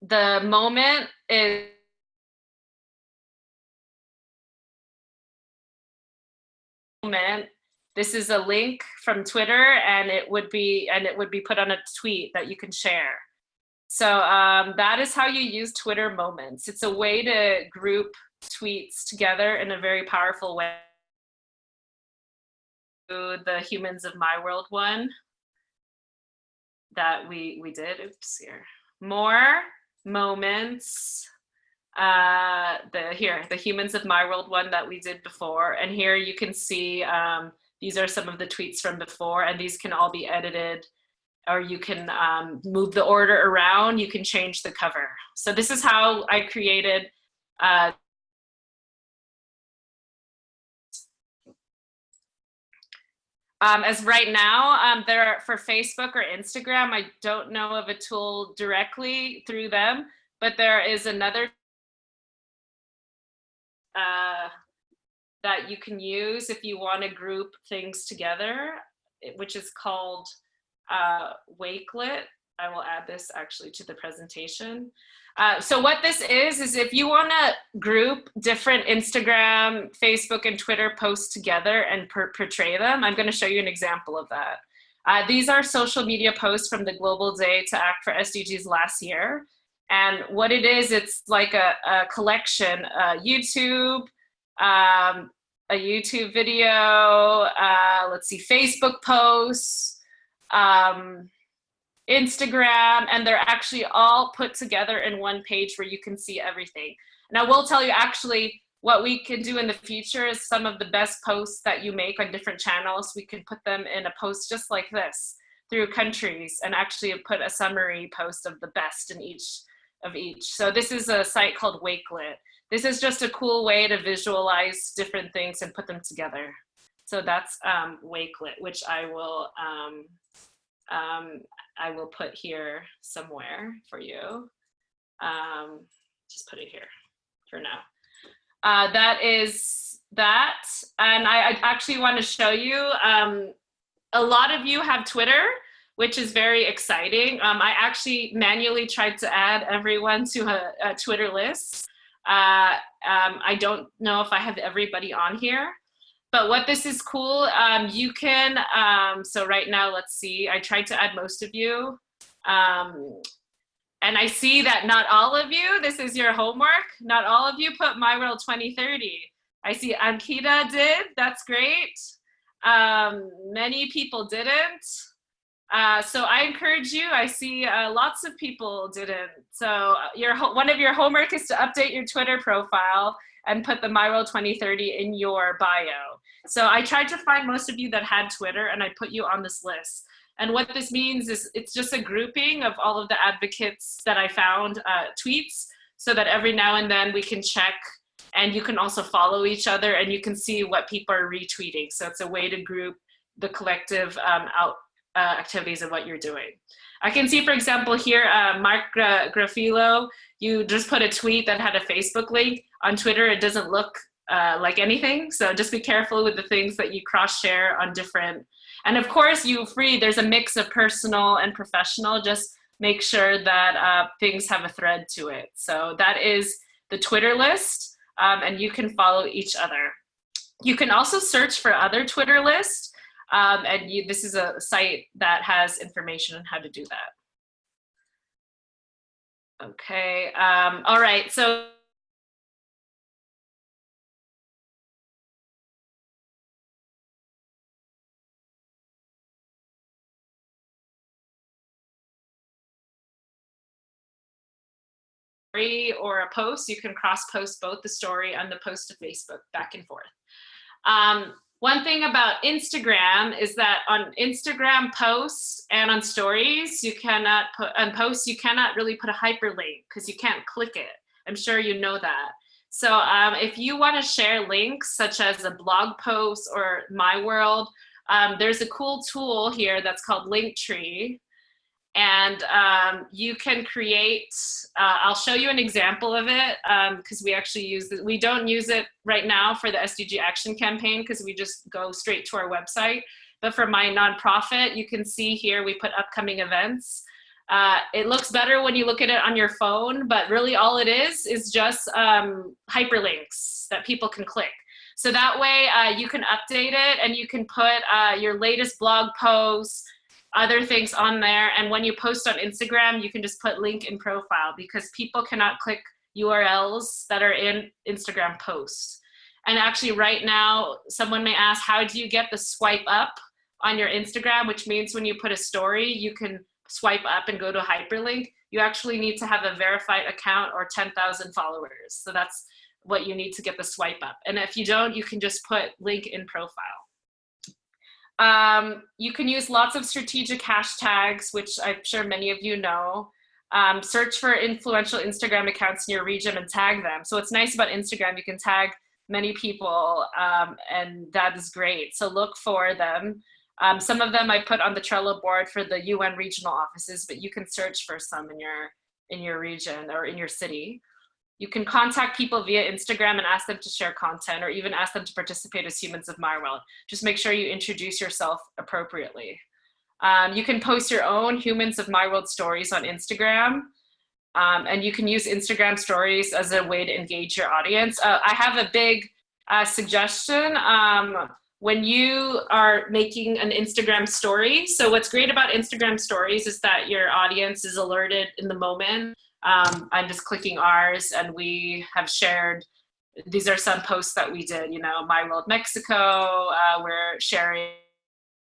the moment is this is a link from Twitter, and it would be put on a tweet that you can share. So that is how you use Twitter Moments. It's a way to group tweets together in a very powerful way. The Humans of My World one that we did. Oops, here. More moments. The Humans of My World one that we did before, and here you can see these are some of the tweets from before, and these can all be edited, or you can move the order around. You can change the cover. So this is how I created as right now, for Facebook or Instagram, I don't know of a tool directly through them, but there is another that you can use if you want to group things together, which is called Wakelet. I will add this actually to the presentation. So what this is if you want to group different Instagram, Facebook, and Twitter posts together and portray them, I'm going to show you an example of that. These are social media posts from the Global Day to Act for SDGs last year. And what it is, it's like a collection, YouTube, a YouTube video, let's see, Facebook posts, Instagram, and they're actually all put together in one page where you can see everything. And I will tell you, actually, what we can do in the future is some of the best posts that you make on different channels, we can put them in a post just like this through countries, and actually put a summary post of the best in each of each. So this is a site called Wakelet. This is just a cool way to visualize different things and put them together. So that's Wakelet, which I will I will put here somewhere for you. Just put it here for now. That is that. And I actually want to show you, a lot of you have Twitter, which is very exciting. I actually manually tried to add everyone to a Twitter list. I don't know if I have everybody on here, but what this is cool, you can, so right now, let's see, I tried to add most of you. And I see that not all of you, this is your homework, not all of you put My World 2030. I see Ankita did, that's great. Many people didn't. So I encourage you, I see lots of people didn't. So one of your homework is to update your Twitter profile and put the My World 2030 in your bio. So I tried to find most of you that had Twitter and I put you on this list. And what this means is it's just a grouping of all of the advocates that I found tweets, so that every now and then we can check, and you can also follow each other and you can see what people are retweeting. So it's a way to group the collective activities of what you're doing. I can see, for example, here, Mark Grafilo, you just put a tweet that had a Facebook link. On Twitter, it doesn't look like anything. So just be careful with the things that you cross-share on different. And of course, there's a mix of personal and professional. Just make sure that things have a thread to it. So that is the Twitter list, and you can follow each other. You can also search for other Twitter lists, and this is a site that has information on how to do that. Okay, all right, so or a post, you can cross-post both the story and the post to Facebook, back and forth. One thing about Instagram is that on Instagram posts and on stories, you cannot put, on posts, you cannot really put a hyperlink because you can't click it. I'm sure you know that. So if you want to share links such as a blog post or My World, there's a cool tool here that's called Linktree. And you can create, I'll show you an example of it because we actually use it. We don't use it right now for the SDG Action Campaign because we just go straight to our website. But for my nonprofit, you can see here we put upcoming events. It looks better when you look at it on your phone, but really all it is just hyperlinks that people can click. So that way you can update it and you can put your latest blog posts, other things on there. And when you post on Instagram, you can just put link in profile because people cannot click URLs that are in Instagram posts. And actually right now, someone may ask, how do you get the swipe up on your Instagram? Which means when you put a story, you can swipe up and go to a hyperlink. You actually need to have a verified account or 10,000 followers. So that's what you need to get the swipe up. And if you don't, you can just put link in profile. You can use lots of strategic hashtags, which I'm sure many of you know. Search for influential Instagram accounts in your region and tag them. So what's nice about Instagram, you can tag many people, and that is great. So look for them. Some of them I put on the Trello board for the UN regional offices, but you can search for some in your region or in your city. You can contact people via Instagram and ask them to share content or even ask them to participate as Humans of My World. Just make sure you introduce yourself appropriately. You can post your own Humans of My World stories on Instagram. And you can use Instagram stories as a way to engage your audience. I have a big suggestion when you are making an Instagram story. So what's great about Instagram stories is that your audience is alerted in the moment. I'm just clicking ours and we have shared, these are some posts that we did, you know, My World Mexico, we're sharing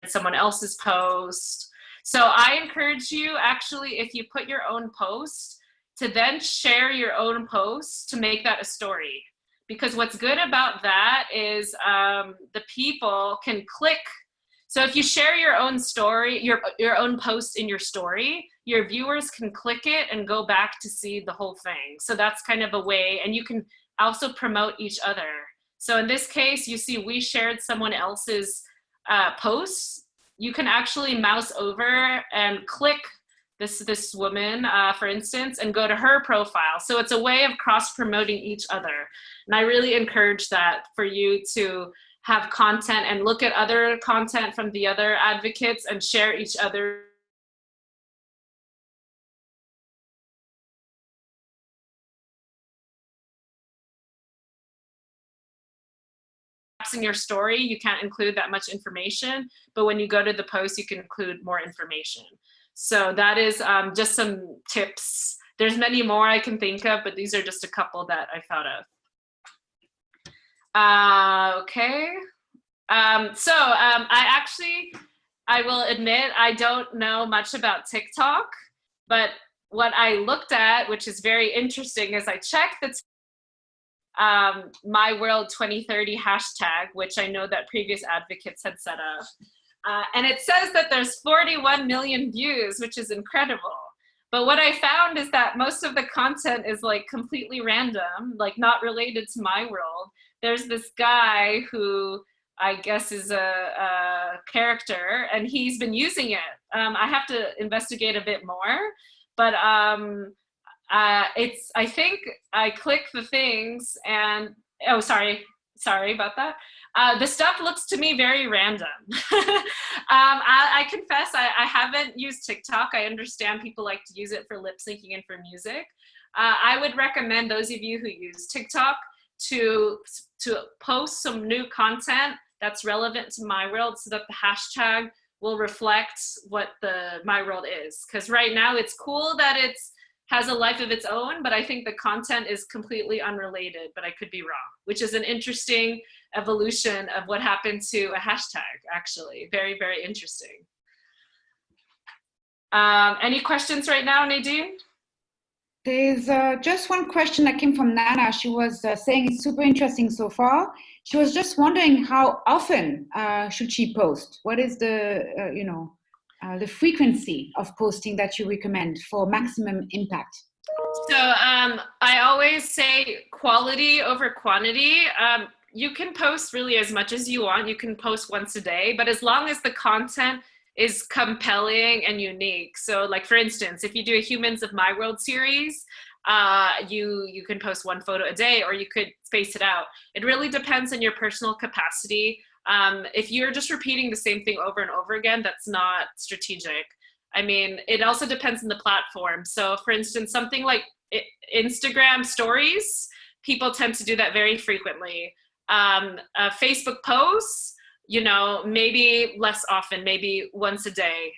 someone else's post. So I encourage you actually, if you put your own post, to then share your own post to make that a story. Because what's good about that is the people can click. So if you share your own story, your own post in your story, your viewers can click it and go back to see the whole thing. So that's kind of a way, and you can also promote each other. So in this case, you see we shared someone else's posts you can actually mouse over and click this woman, for instance, and go to her profile. So it's a way of cross-promoting each other. And I really encourage that for you to have content and look at other content from the other advocates and share each other. In your story, you can't include that much information, but when you go to the post, you can include more information. So that is just some tips. There's many more I can think of, but these are just a couple that I thought of. Okay. I will admit, I don't know much about TikTok, but what I looked at, which is very interesting, is I checked the My World 2030 hashtag, which I know that previous advocates had set up. And it says that there's 41 million views, which is incredible. But what I found is that most of the content is like completely random, like not related to my world. There's this guy who I guess is a character, and he's been using it. I have to investigate a bit more, but I think I click the things and, oh, sorry about that. The stuff looks to me very random. I confess I haven't used TikTok. I understand people like to use it for lip syncing and for music. I would recommend those of you who use TikTok to post some new content that's relevant to my world so that the hashtag will reflect what the my world is. Because right now it's cool that it's has a life of its own, but I think the content is completely unrelated, but I could be wrong, which is an interesting evolution of what happened to a hashtag, actually. Very, very interesting. Any questions right now, Nadine? There's just one question that came from Nana. She was saying it's super interesting so far. She was just wondering how often should she post? What is the, the frequency of posting that you recommend for maximum impact? So I always say quality over quantity. You can post really as much as you want. You can post once a day, but as long as the content is compelling and unique. So like, for instance, if you do a Humans of My World series, you can post one photo a day, or you could space it out. It really depends on your personal capacity. If you're just repeating the same thing over and over again, that's not strategic. I mean, it also depends on the platform. So for instance, something like Instagram stories, people tend to do that very frequently. Facebook posts, maybe less often, maybe once a day.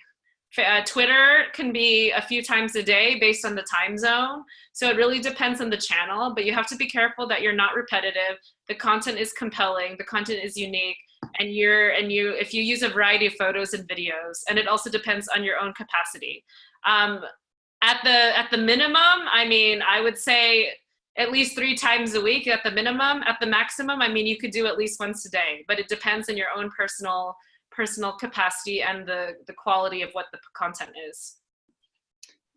Twitter can be a few times a day based on the time zone. So it really depends on the channel, but you have to be careful that you're not repetitive. The content is compelling, the content is unique, and if you use a variety of photos and videos, and it also depends on your own capacity. At the minimum, I mean, I would say at least 3 times a week at the minimum. At the maximum, I mean, you could do at least once a day, but it depends on your own personal capacity and the quality of what the content is.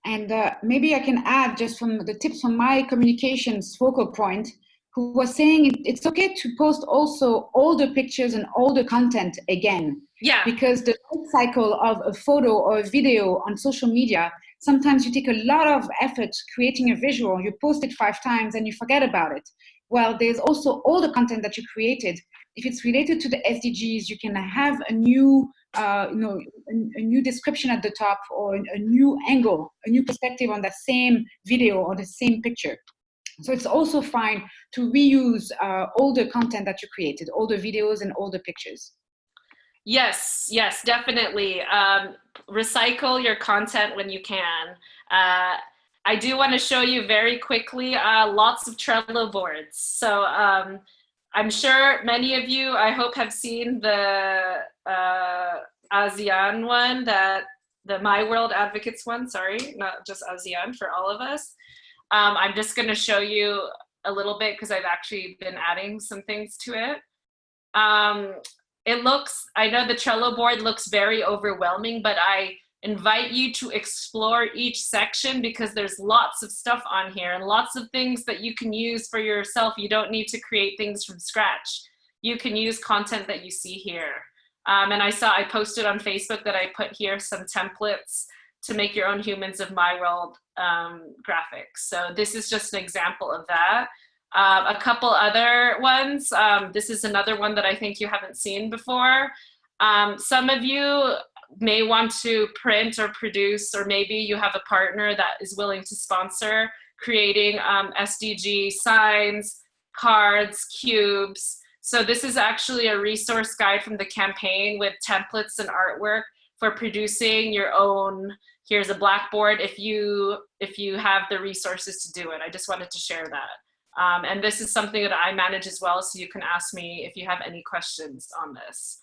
And maybe I can add just from the tips from my communications focal point, who was saying it's okay to post also all the pictures and all the content again. Yeah. Because the life cycle of a photo or a video on social media, sometimes you take a lot of effort creating a visual, you post it 5 times and you forget about it. Well, there's also all the content that you created. If it's related to the SDGs, you can have a new, a new description at the top, or a new angle, a new perspective on the same video or the same picture. So it's also fine to reuse all the content that you created, all the videos and all the pictures. Yes, definitely. Recycle your content when you can. I do want to show you very quickly lots of Trello boards. So I'm sure many of you, I hope, have seen the ASEAN one, the My World Advocates one, sorry, not just ASEAN, for all of us. I'm just going to show you a little bit because I've actually been adding some things to it. I know the Trello board looks very overwhelming, but I invite you to explore each section because there's lots of stuff on here and lots of things that you can use for yourself. You don't need to create things from scratch. You can use content that you see here. And I posted on Facebook that I put here some templates to make your own Humans of My World graphics. So this is just an example of that. A couple other ones. This is another one that I think you haven't seen before. Some of you may want to print or produce, or maybe you have a partner that is willing to sponsor creating SDG signs, cards, cubes. So this is actually a resource guide from the campaign with templates and artwork for producing your own. Here's a Blackboard if you have the resources to do it. I just wanted to share that. And this is something that I manage as well, so you can ask me if you have any questions on this.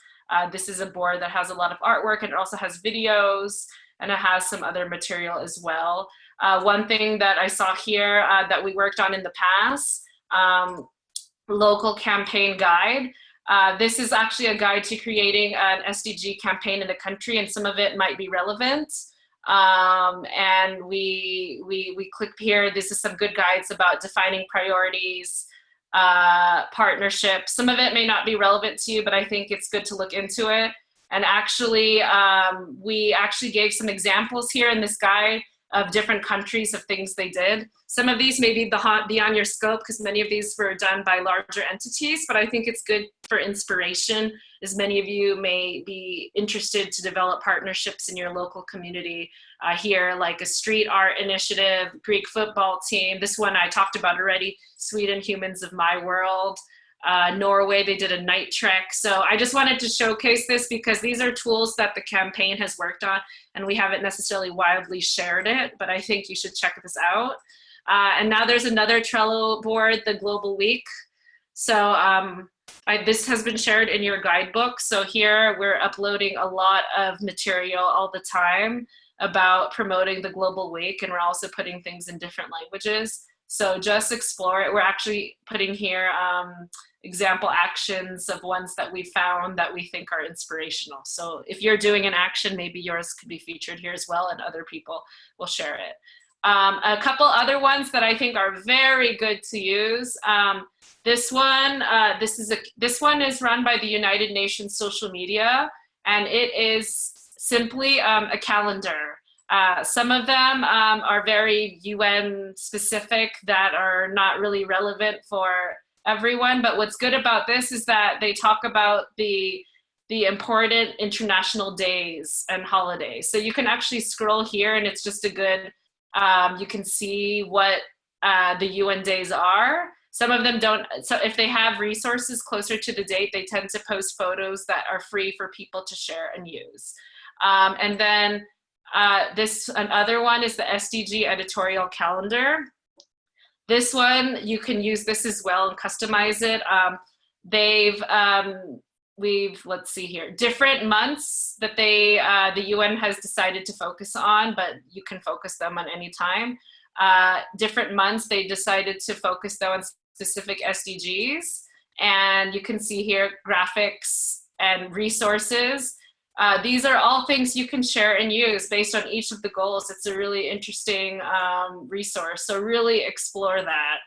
This is a board that has a lot of artwork, and it also has videos, and it has some other material as well. One thing that I saw here that we worked on in the past, local campaign guide. This is actually a guide to creating an SDG campaign in the country, and some of it might be relevant. And we click here. This is some good guides about defining priorities, partnerships. Some of it may not be relevant to you, but I think it's good to look into it. And actually, we actually gave some examples here in this guide of different countries of things they did. Some of these may be beyond your scope because many of these were done by larger entities, but I think it's good for inspiration, as many of you may be interested to develop partnerships in your local community here, like a street art initiative, Greek football team. This one I talked about already, Sweden Humans of My World. Norway, they did a night trek. So I just wanted to showcase this because these are tools that the campaign has worked on, and we haven't necessarily widely shared it, but I think you should check this out. And now there's another Trello board, the Global Week. So this has been shared in your guidebook. So here we're uploading a lot of material all the time about promoting the Global Week, and we're also putting things in different languages. So just explore it. We're actually putting here example actions of ones that we found that we think are inspirational. So if you're doing an action, maybe yours could be featured here as well, and other people will share it. A couple other ones that I think are very good to use. This one is run by the United Nations social media, and it is simply a calendar. Some of them are very UN specific that are not really relevant for everyone, but what's good about this is that they talk about the important international days and holidays. So you can actually scroll here, and it's just a good, you can see what the UN days are. Some of them don't, so if they have resources closer to the date, they tend to post photos that are free for people to share and use. And then another one is the SDG editorial calendar. This one, you can use this as well and customize it. Let's see here, different months that the UN has decided to focus on, but you can focus them on any time. Different months, they decided to focus though on specific SDGs. And you can see here graphics and resources. These are all things you can share and use based on each of the goals. It's a really interesting resource, so really explore that.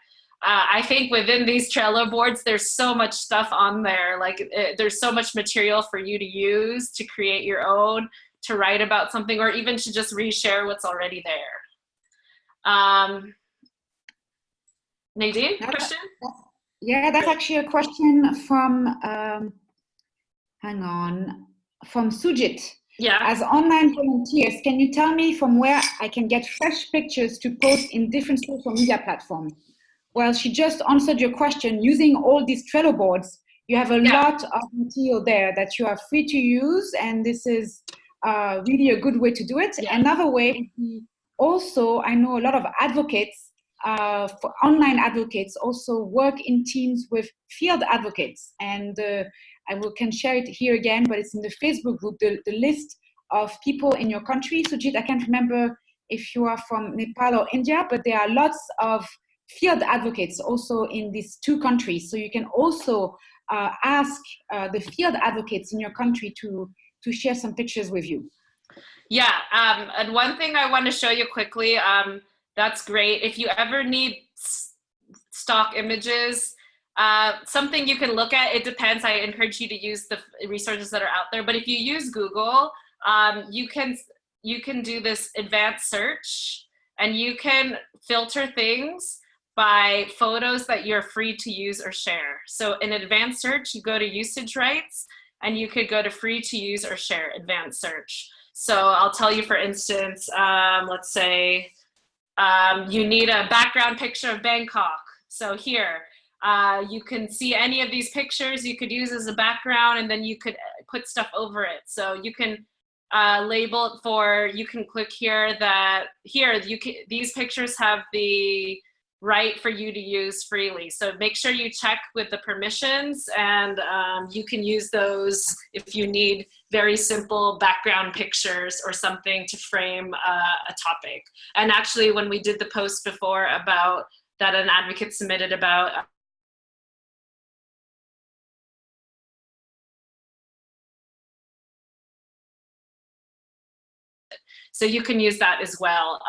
I think within these Trello boards, there's so much stuff on there. Like there's so much material for you to use, to create your own, to write about something, or even to just reshare what's already there. Nadine, question? Yeah, that's actually a question from, hang on, from Sujit. Yeah. As online volunteers, can you tell me from where I can get fresh pictures to post in different social media platforms? Well, she just answered your question. Using all these Trello boards, you have a lot of material there that you are free to use, and this is really a good way to do it. Yeah. Another way would be also, I know a lot of advocates, for online advocates, also work in teams with field advocates, and can share it here again, but it's in the Facebook group, the list of people in your country. Sujit, I can't remember if you are from Nepal or India, but there are lots of field advocates also in these two countries. So you can also ask the field advocates in your country to share some pictures with you. Yeah, and one thing I want to show you quickly, that's great. If you ever need stock images, Something you can look at, it depends. I encourage you to use the resources that are out there. But if you use Google, you can do this advanced search, and you can filter things by photos that you're free to use or share. So in advanced search, you go to usage rights, and you could go to free to use or share advanced search. So I'll tell you, for instance, let's say you need a background picture of Bangkok. So here, you can see any of these pictures you could use as a background, and then you could put stuff over it. So you can label it for, you can click here that, here, these pictures have the right for you to use freely. So make sure you check with the permissions, and you can use those if you need very simple background pictures or something to frame a topic. And actually, when we did the post before about that an advocate submitted about so you can use that as well.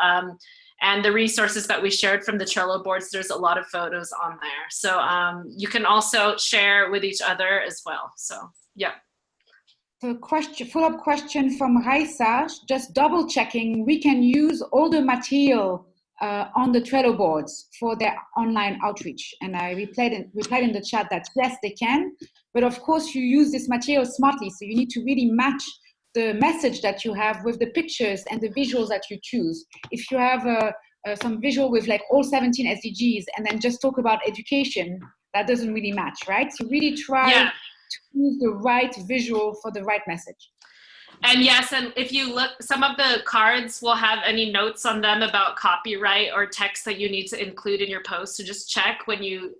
And the resources that we shared from the Trello boards, there's a lot of photos on there. So you can also share with each other as well. So, yeah. So follow-up question from Raisa, just double checking, we can use all the material on the Trello boards for their online outreach. And I replied in the chat that yes, they can, but of course you use this material smartly. So you need to really match the message that you have with the pictures and the visuals that you choose. If you have some visual with like all 17 SDGs and then just talk about education, that doesn't really match, right? So really try to use the right visual for the right message. And yes, and if you look, some of the cards will have any notes on them about copyright or text that you need to include in your post. So just check when you,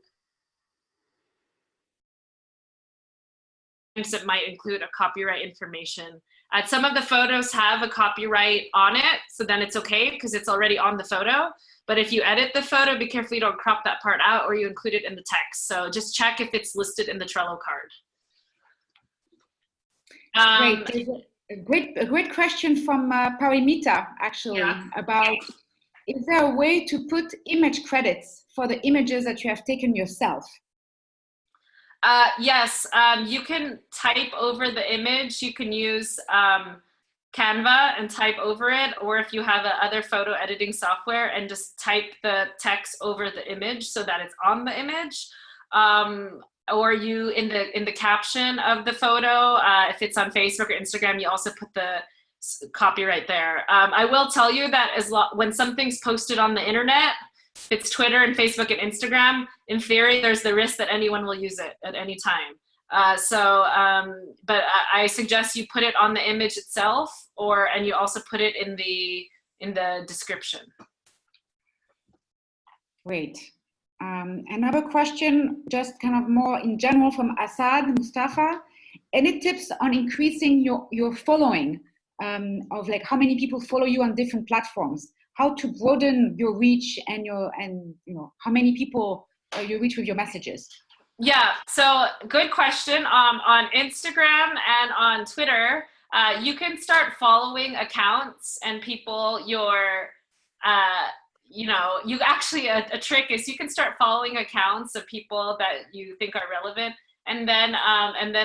it might include a copyright information. Some of the photos have a copyright on it, so then it's okay because it's already on the photo. But if you edit the photo, be careful you don't crop that part out or you include it in the text. So just check if it's listed in the Trello card. Great. A great question from Parimita, actually, about, is there a way to put image credits for the images that you have taken yourself? Yes, you can type over the image. You can use Canva and type over it, or if you have other photo editing software, and just type the text over the image so that it's on the image. Or you, in the caption of the photo, if it's on Facebook or Instagram, you also put the copyright there. I will tell you that when something's posted on the internet, if it's Twitter and Facebook and Instagram, in theory, there's the risk that anyone will use it at any time. But I suggest you put it on the image itself, and you also put it in the description. Great. Another question, just kind of more in general, from Assad Mustafa. Any tips on increasing your following, of like how many people follow you on different platforms? How to broaden your reach and how many people you reach with your messages? Yeah, so good question. On Instagram and on Twitter, you can start following accounts and people you actually, a trick is you can start following accounts of people that you think are relevant, and then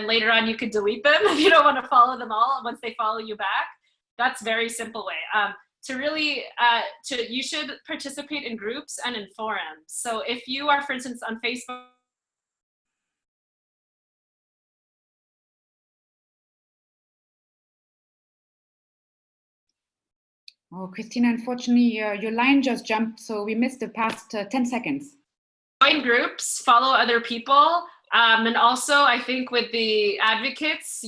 later on you could delete them if you don't want to follow them all once they follow you back. That's a very simple way. You should participate in groups and in forums. So if you are, for instance, on Facebook, oh, Christina, unfortunately, your line just jumped, so we missed the past 10 seconds. Join groups, follow other people, and also I think with the advocates,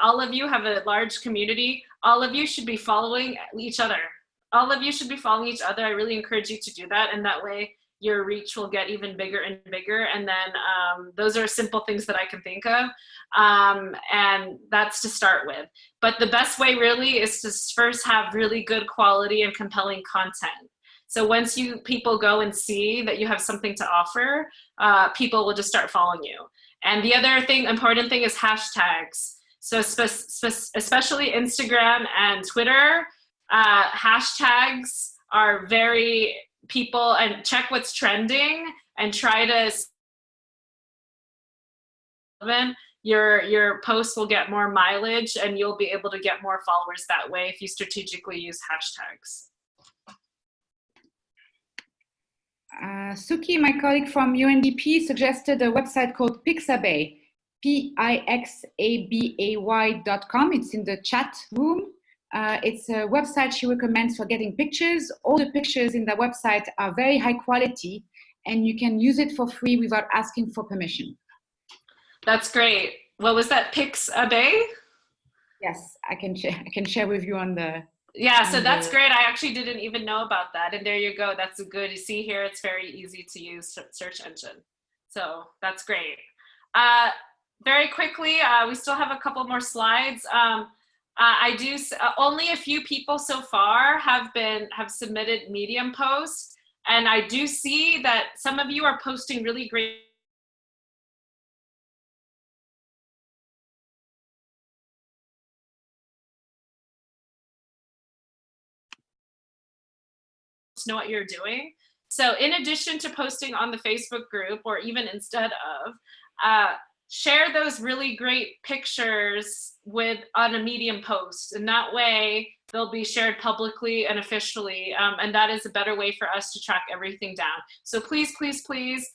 all of you have a large community. All of you should be following each other. All of you should be following each other. I really encourage you to do that, and that way your reach will get even bigger and bigger. And then those are simple things that I can think of, and that's to start with. But the best way really is to first have really good quality and compelling content. So once people go and see that you have something to offer, people will just start following you. And the other important thing is hashtags. So especially Instagram and Twitter, hashtags are and check what's trending and try to your posts will get more mileage and you'll be able to get more followers that way if you strategically use hashtags. Suki, my colleague from UNDP, suggested a website called Pixabay, pixabay.com. It's in the chat room. It's a website she recommends for getting pictures. All the pictures in the website are very high quality, and you can use it for free without asking for permission. That's great. What was that, Pixabay? Yes, I can share with you on the. Yeah, so that's great. I actually didn't even know about that. And there you go. That's a good, you see here, it's very easy to use search engine. So that's great. Very quickly, we still have a couple more slides. Only a few people so far have submitted Medium posts. And I do see that some of you are posting really great know what you're doing. So in addition to posting on the Facebook group, or even instead of, share those really great pictures on a Medium post. And that way they'll be shared publicly and officially. And that is a better way for us to track everything down. So please, please, please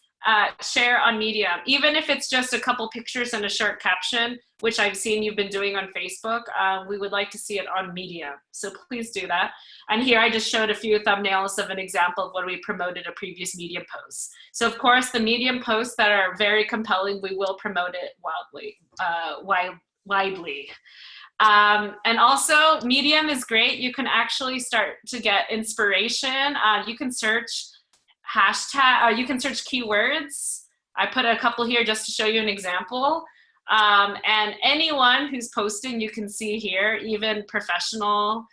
share on Medium, even if it's just a couple pictures and a short caption, which I've seen you've been doing on Facebook. We would like to see it on Medium. So please do that. And here I just showed a few thumbnails of an example of when we promoted a previous Medium post. So of course, the Medium posts that are very compelling, we will promote it widely. And also, Medium is great. You can actually start to get inspiration. You can search you can search keywords. I put a couple here just to show you an example. And anyone who's posting, you can see here, even professional,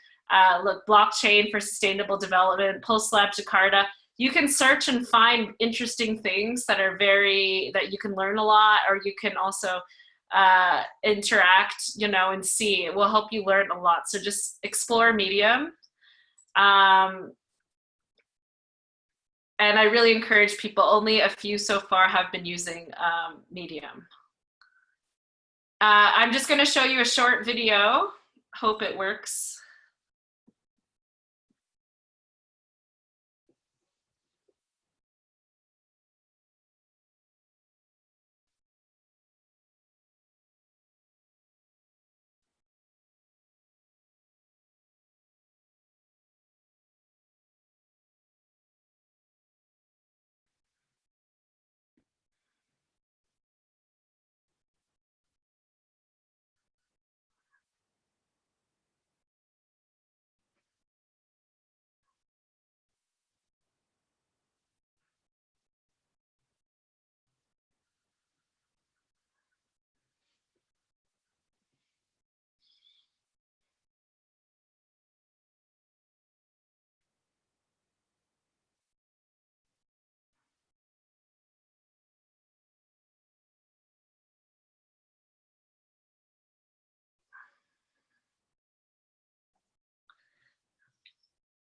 look, blockchain for sustainable development, Pulse Lab Jakarta. You can search and find interesting things that that you can learn a lot, or you can also interact, and see. It will help you learn a lot. So just explore Medium. And I really encourage people, only a few so far have been using Medium. I'm just going to show you a short video. Hope it works.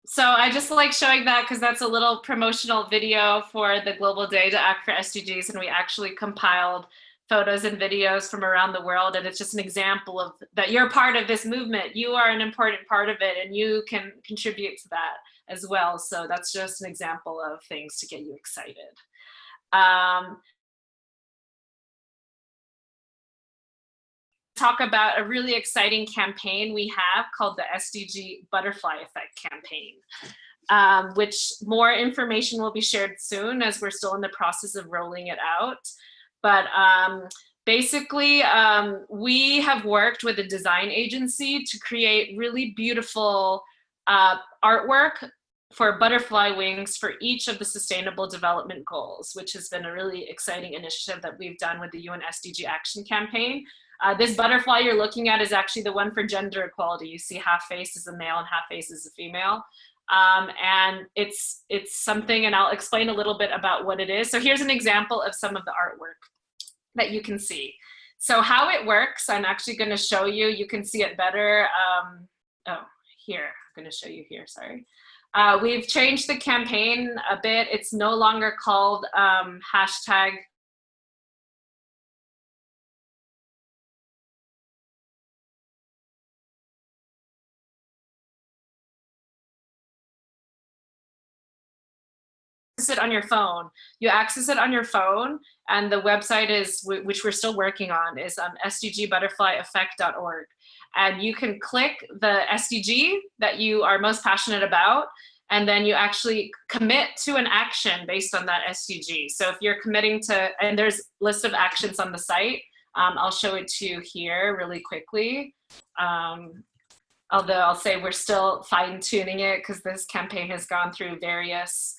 So I just like showing that because that's a little promotional video for the Global Day to Act for SDGs, and we actually compiled photos and videos from around the world, and it's just an example of that you're part of this movement. You are an important part of it, and you can contribute to that as well. So that's just an example of things to get you excited. Talk about a really exciting campaign we have called the SDG Butterfly Effect campaign, which more information will be shared soon as we're still in the process of rolling it out. But basically, we have worked with a design agency to create really beautiful artwork for butterfly wings for each of the Sustainable Development Goals, which has been a really exciting initiative that we've done with the UN SDG Action Campaign. This butterfly you're looking at is actually the one for gender equality. You see half face is a male and half face is a female. And it's something, and I'll explain a little bit about what it is. So here's an example of some of the artwork that you can see. So how it works, I'm actually going to show you. You can see it better. Here, I'm going to show you here, sorry. We've changed the campaign a bit. It's no longer called hashtag it on your phone. You access it on your phone, and the website is, which we're still working on, is sdgbutterflyeffect.org. And you can click the SDG that you are most passionate about, and then you actually commit to an action based on that SDG. So if you're committing to, and there's a list of actions on the site, I'll show it to you here really quickly. Although I'll say we're still fine-tuning it because this campaign has gone through various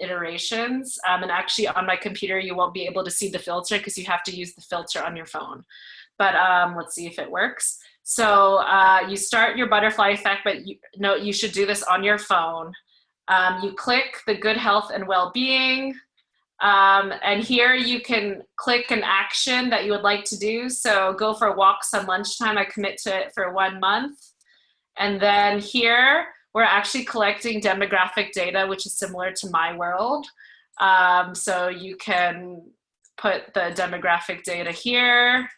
iterations. And actually on my computer, you won't be able to see the filter because you have to use the filter on your phone. But let's see if it works. So you start your butterfly effect, but you should do this on your phone. You click the good health and well-being. And here you can click an action that you would like to do. So go for walks on lunchtime. I commit to it for 1 month. And then here, we're actually collecting demographic data, which is similar to My World. So you can put the demographic data here.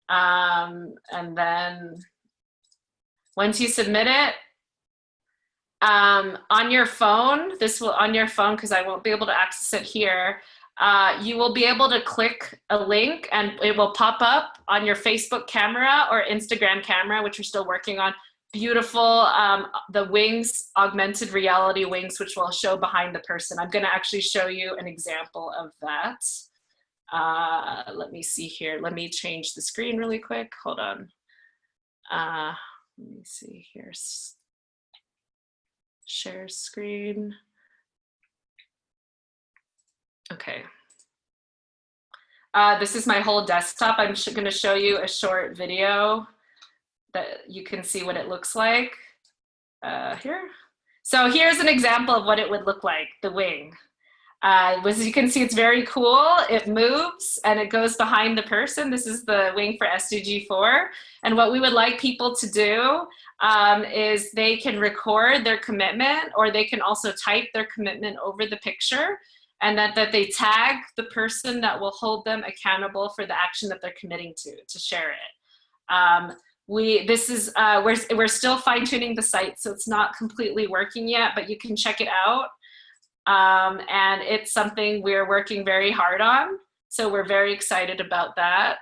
And then once you submit it, on your phone, on your phone, because I won't be able to access it here, you will be able to click a link and it will pop up on your Facebook camera or Instagram camera, which we're still working on. Beautiful, the wings, augmented reality wings, which will show behind the person. I'm gonna actually show you an example of that. Let me see here. Let me change the screen really quick. Hold on. Let me see here. Share screen. Okay. This is my whole desktop. I'm going to show you a short video that you can see what it looks like here. So here's an example of what it would look like, the wing. As you can see, it's very cool. It moves and it goes behind the person. This is the wing for SDG 4. And what we would like people to do is they can record their commitment, or they can also type their commitment over the picture, and that they tag the person that will hold them accountable for the action that they're committing to share it. We're still fine-tuning the site, so it's not completely working yet, but you can check it out. And it's something we're working very hard on. So we're very excited about that.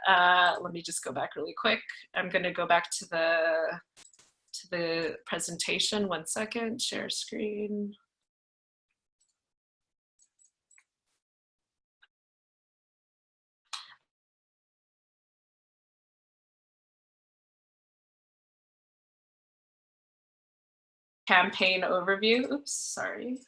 Let me just go back really quick. I'm gonna go back to the presentation. 1 second, share screen. Campaign overview, oops, sorry.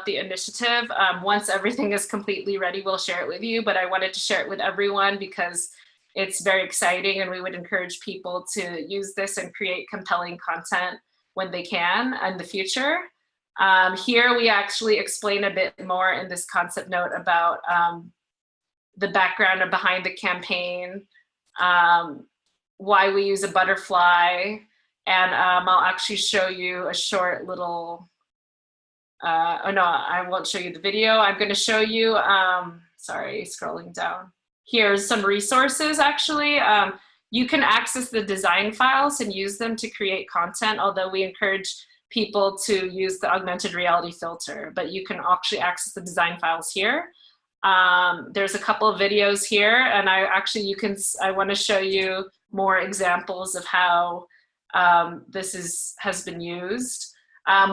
The initiative. Once everything is completely ready, we'll share it with you, but I wanted to share it with everyone because it's very exciting, and we would encourage people to use this and create compelling content when they can in the future. Here we actually explain a bit more in this concept note about the background of behind the campaign, why we use a butterfly, and I'll actually show you a short little oh no, I won't show you the video. I'm going to show you, sorry, scrolling down. Here's some resources actually. You can access the design files and use them to create content, although we encourage people to use the augmented reality filter, but you can actually access the design files here. There's a couple of videos here, and I want to show you more examples of how this has been used.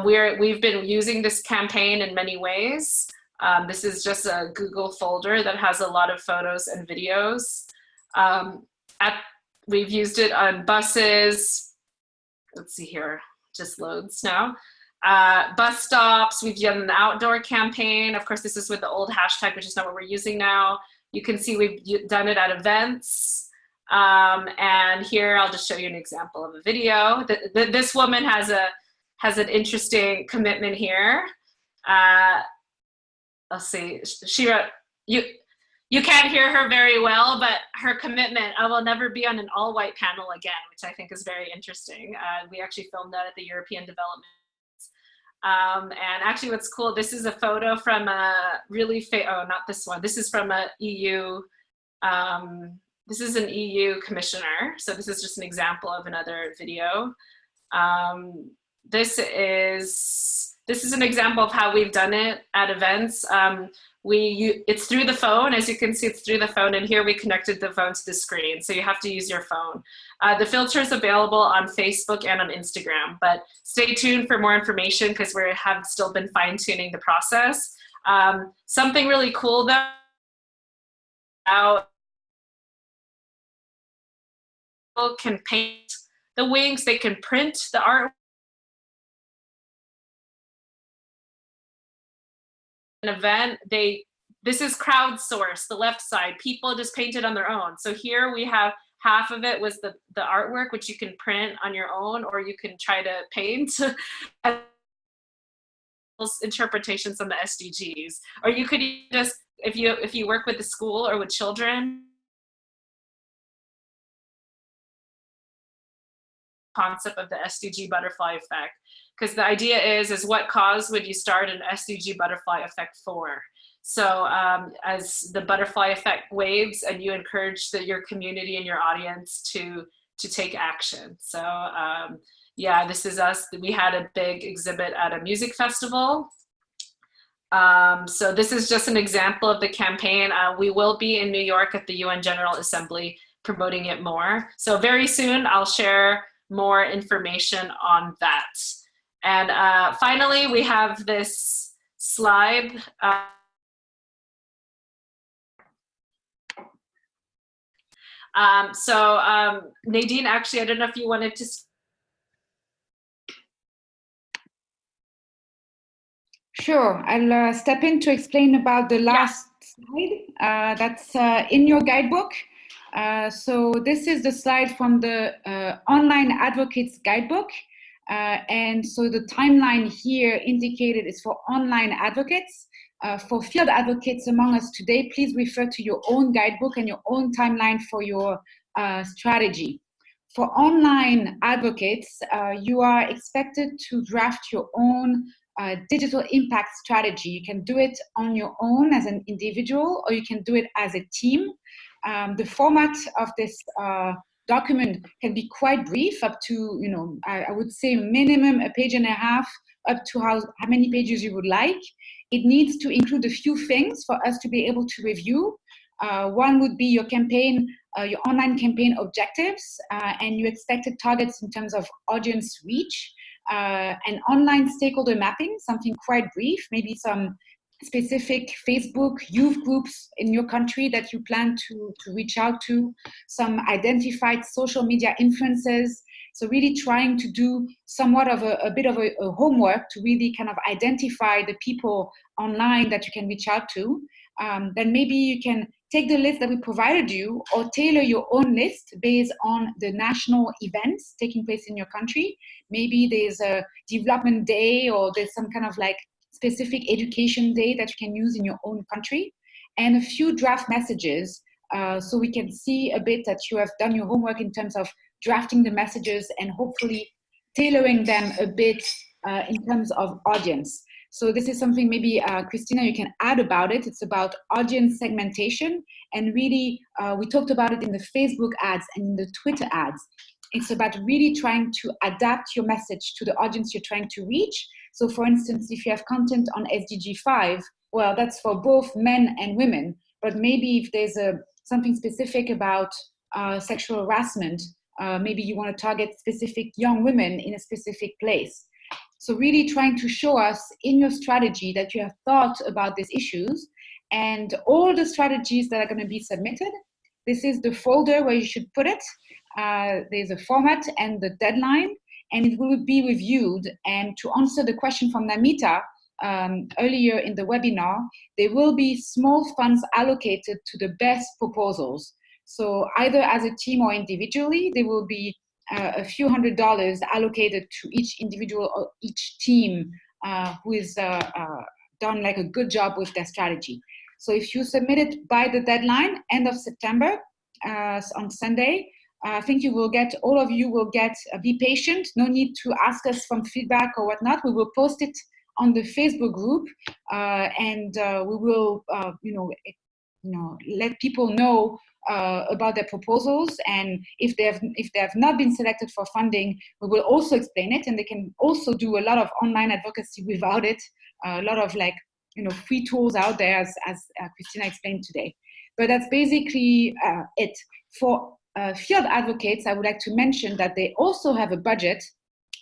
We've been using this campaign in many ways. This is just a Google folder that has a lot of photos and videos. We've used it on buses. Let's see here, just loads now. Bus stops, we've done an outdoor campaign. Of course, this is with the old hashtag, which is not what we're using now. You can see we've done it at events. And here, I'll just show you an example of a video. This woman has an interesting commitment here. Let's see, she wrote, you can't hear her very well, but her commitment, I will never be on an all-white panel again, which I think is very interesting. We actually filmed that at the European Development. And actually what's cool, this is a photo from a really, oh, not this one. This is from a EU this is an EU commissioner. So this is just an example of another video. This is an example of how we've done it at events. It's through the phone. As you can see, it's through the phone, and here we connected the phone to the screen, so you have to use your phone. The filter is available on Facebook and on Instagram, but stay tuned for more information because we have still been fine-tuning the process. Something really cool though, people can paint the wings, they can print the art. An event, this is crowdsourced, the left side, people just painted on their own. So here we have half of it was the artwork, which you can print on your own, or you can try to paint. Interpretations on the SDGs, or you could just, if you work with the school or with children, concept of the SDG butterfly effect, because the idea is what cause would you start an SDG butterfly effect for? So as the butterfly effect waves, and you encourage your community and your audience to take action. So yeah, this is us. We had a big exhibit at a music festival. So this is just an example of the campaign. We will be in New York at the UN General Assembly promoting it more. So very soon I'll share more information on that. And finally, we have this slide. Nadine, actually, I don't know if you wanted to. Sure, I'll step in to explain about the last slide that's in your guidebook. So this is the slide from the Online Advocates Guidebook. And so the timeline here indicated is for online advocates. For field advocates among us today, please refer to your own guidebook and your own timeline for your strategy. For online advocates, you are expected to draft your own digital impact strategy. You can do it on your own as an individual, or you can do it as a team. The format of this document can be quite brief, up to, I would say minimum a page and a half, up to how many pages you would like. It needs to include a few things for us to be able to review. One would be your campaign, your online campaign objectives, and your expected targets in terms of audience reach, and online stakeholder mapping, something quite brief, maybe some specific Facebook youth groups in your country that you plan to reach out to, some identified social media influencers. So really trying to do somewhat of a bit of a homework to really kind of identify the people online that you can reach out to. Then maybe you can take the list that we provided you, or tailor your own list based on the national events taking place in your country. Maybe there's a development day, or there's some kind of like specific education day that you can use in your own country, and a few draft messages, so we can see a bit that you have done your homework in terms of drafting the messages and hopefully tailoring them a bit in terms of audience. So this is something maybe, Christina, you can add about it. It's about audience segmentation, and really, we talked about it in the Facebook ads and in the Twitter ads. It's about really trying to adapt your message to the audience you're trying to reach. So for instance, if you have content on SDG 5, well, that's for both men and women, but maybe if there's something specific about sexual harassment, maybe you want to target specific young women in a specific place. So really trying to show us in your strategy that you have thought about these issues, and all the strategies that are going to be submitted. This is the folder where you should put it. There's a format and the deadline, and it will be reviewed. And to answer the question from Namita earlier in the webinar, there will be small funds allocated to the best proposals. So either as a team or individually, there will be a few $100s allocated to each individual or each team who is done like a good job with their strategy. So if you submit it by the deadline, end of September, on Sunday, I think you will get, all of you will get, be patient, no need to ask us for feedback or whatnot. We will post it on the Facebook group, and we will, let people know about their proposals, and if they have not been selected for funding, we will also explain it, and they can also do a lot of online advocacy without it. A lot of free tools out there, as Christina explained today. But that's basically it. For field advocates, I would like to mention that they also have a budget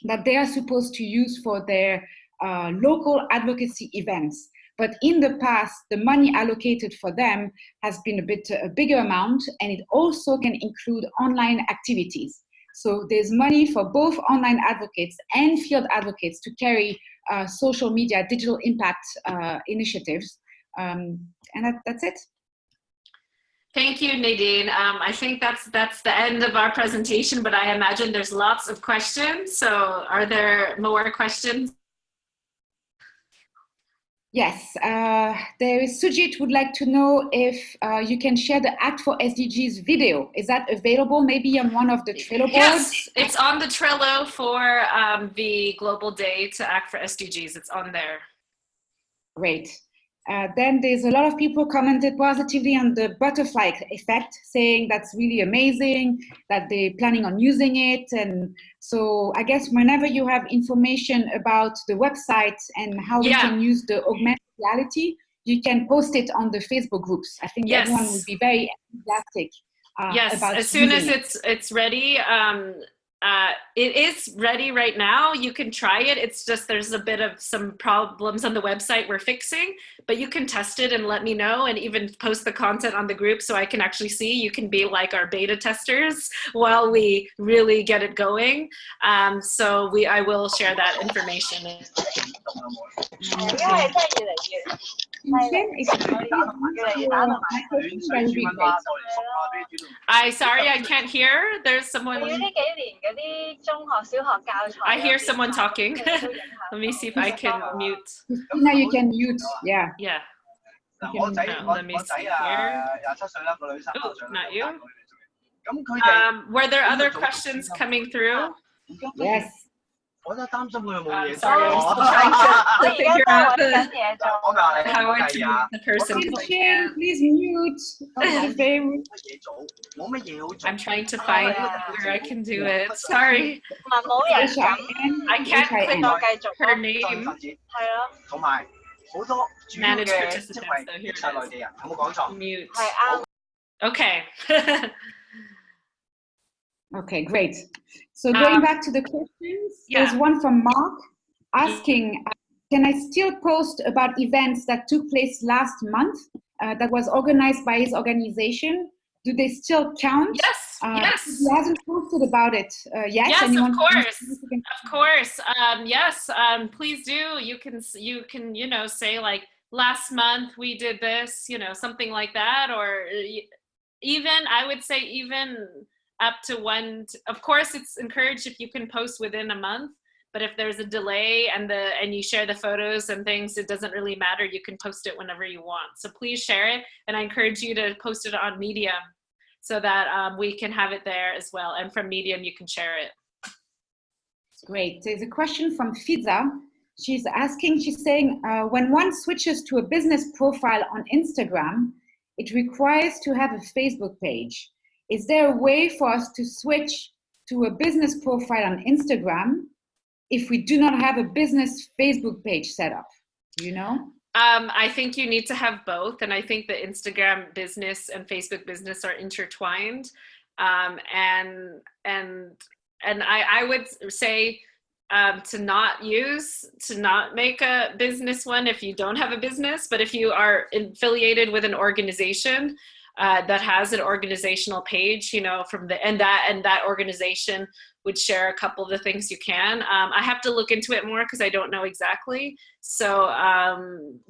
that they are supposed to use for their local advocacy events. But in the past, the money allocated for them has been a bigger amount, and it also can include online activities. So there's money for both online advocates and field advocates to carry social media, digital impact initiatives. And that's it. Thank you, Nadine. I think that's the end of our presentation, but I imagine there's lots of questions. So are there more questions? Yes, there is Sujit would like to know if you can share the Act for SDGs video. Is that available maybe on one of the Trello boards? Yes, it's on the Trello for the Global Day to Act for SDGs. It's on there. Great. Then there's a lot of people commented positively on the butterfly effect, saying that's really amazing, that they're planning on using it. And so I guess whenever you have information about the website and how we can use the augmented reality, you can post it on the Facebook groups. I think everyone would be very enthusiastic about as soon as it's ready. It is ready right now. You can try it. It's just there's a bit of some problems on the website we're fixing, but you can test it and let me know, and even post the content on the group so I can actually see. You can be like our beta testers while we really get it going. So I will share that information. Sorry, I can't hear. There's someone. I hear someone talking. Let me see if I can mute. Now you can mute. Yeah. No, let me see here. Oh, not you. Were there other questions coming through? Yes. Sorry, I'm still trying to figure out how I can mute the person. Please mute. I'm trying to find where I can do it. Sorry. I can't click her name. Manage participants. So here it is. Mute. Okay. Okay, great. So going back to the questions, there's one from Mark asking, can I still post about events that took place last month that was organized by his organization? Do they still count? Yes, yes. He hasn't posted about it yet. Yes, of course. Of course. Yes, please do. You can, say like last month we did this, something like that, or even, I would say even up to one. Of course, it's encouraged if you can post within a month, but if there's a delay and you share the photos and things, it doesn't really matter. You can post it whenever you want. So please share it, and I encourage you to post it on Medium so that we can have it there as well. And from Medium, you can share it. Great. There's a question from Fiza. She's saying, when one switches to a business profile on Instagram, it requires to have a Facebook page. Is there a way for us to switch to a business profile on Instagram if we do not have a business Facebook page set up? I think you need to have both. And I think the Instagram business and Facebook business are intertwined. And I would say to not make a business one if you don't have a business, but if you are affiliated with an organization that has an organizational page, and that organization would share a couple of the things you can. I have to look into it more because I don't know exactly. So,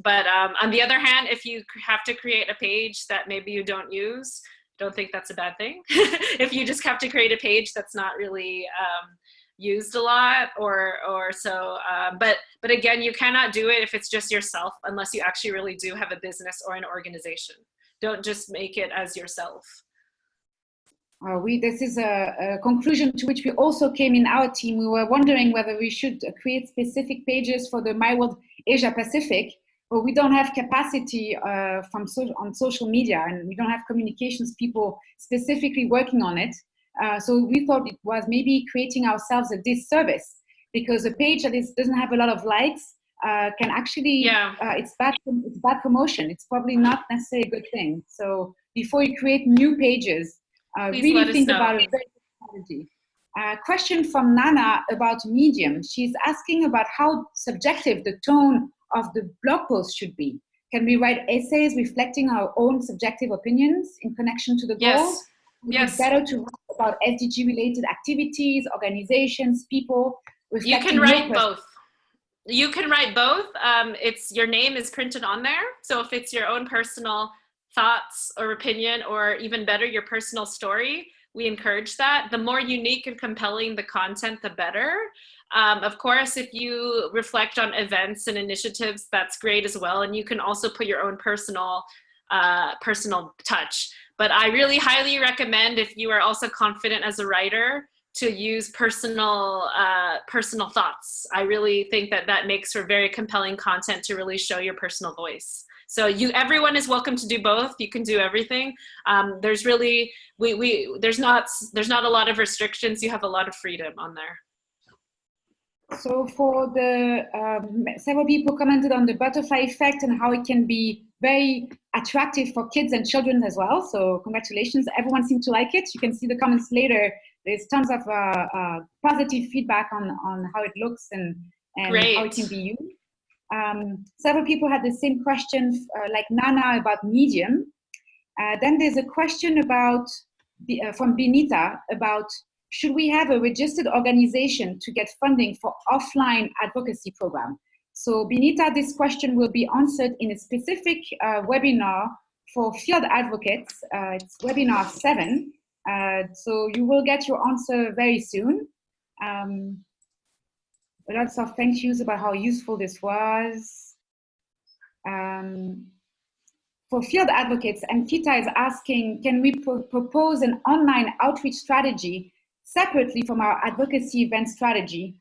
but on the other hand, if you have to create a page that maybe you don't use, don't think that's a bad thing. If you just have to create a page that's not really used a lot or so, but again, you cannot do it if it's just yourself unless you actually really do have a business or an organization. Don't just make it as yourself. This is a conclusion to which we also came in our team. We were wondering whether we should create specific pages for the My World Asia Pacific, or we don't have capacity on social media, and we don't have communications people specifically working on it. So we thought it was maybe creating ourselves a disservice, because a page that doesn't have a lot of likes can actually, it's bad promotion. It's probably not necessarily a good thing. So before you create new pages, really think about a very good strategy. Question from Nana about Medium. She's asking about how subjective the tone of the blog post should be. Can we write essays reflecting our own subjective opinions in connection to the goals? Yes. It's better to write about SDG-related activities, organizations, people. You can write both. You can write both. It's your name is printed on there. So if it's your own personal thoughts or opinion, or even better, your personal story, we encourage that. The more unique and compelling the content, the better. Of course, if you reflect on events and initiatives, that's great as well. And you can also put your own personal touch. But I really highly recommend, if you are also confident as a writer, to use personal thoughts. I really think that makes for very compelling content to really show your personal voice. So everyone is welcome to do both. You can do everything. There's really, there's not a lot of restrictions. You have a lot of freedom on there. So for the, several people commented on the butterfly effect and how it can be very attractive for kids and children as well. So congratulations, everyone seemed to like it. You can see the comments later. There's tons of positive feedback on how it looks and how it can be used. Several people had the same question, like Nana, about Medium. Then there's a question about from Benita about, should we have a registered organization to get funding for offline advocacy program? So Benita, this question will be answered in a specific webinar for field advocates. It's webinar 7. So you will get your answer very soon. Lots of thank yous about how useful this was. For field advocates, Ankita is asking, can we propose an online outreach strategy separately from our advocacy event strategy,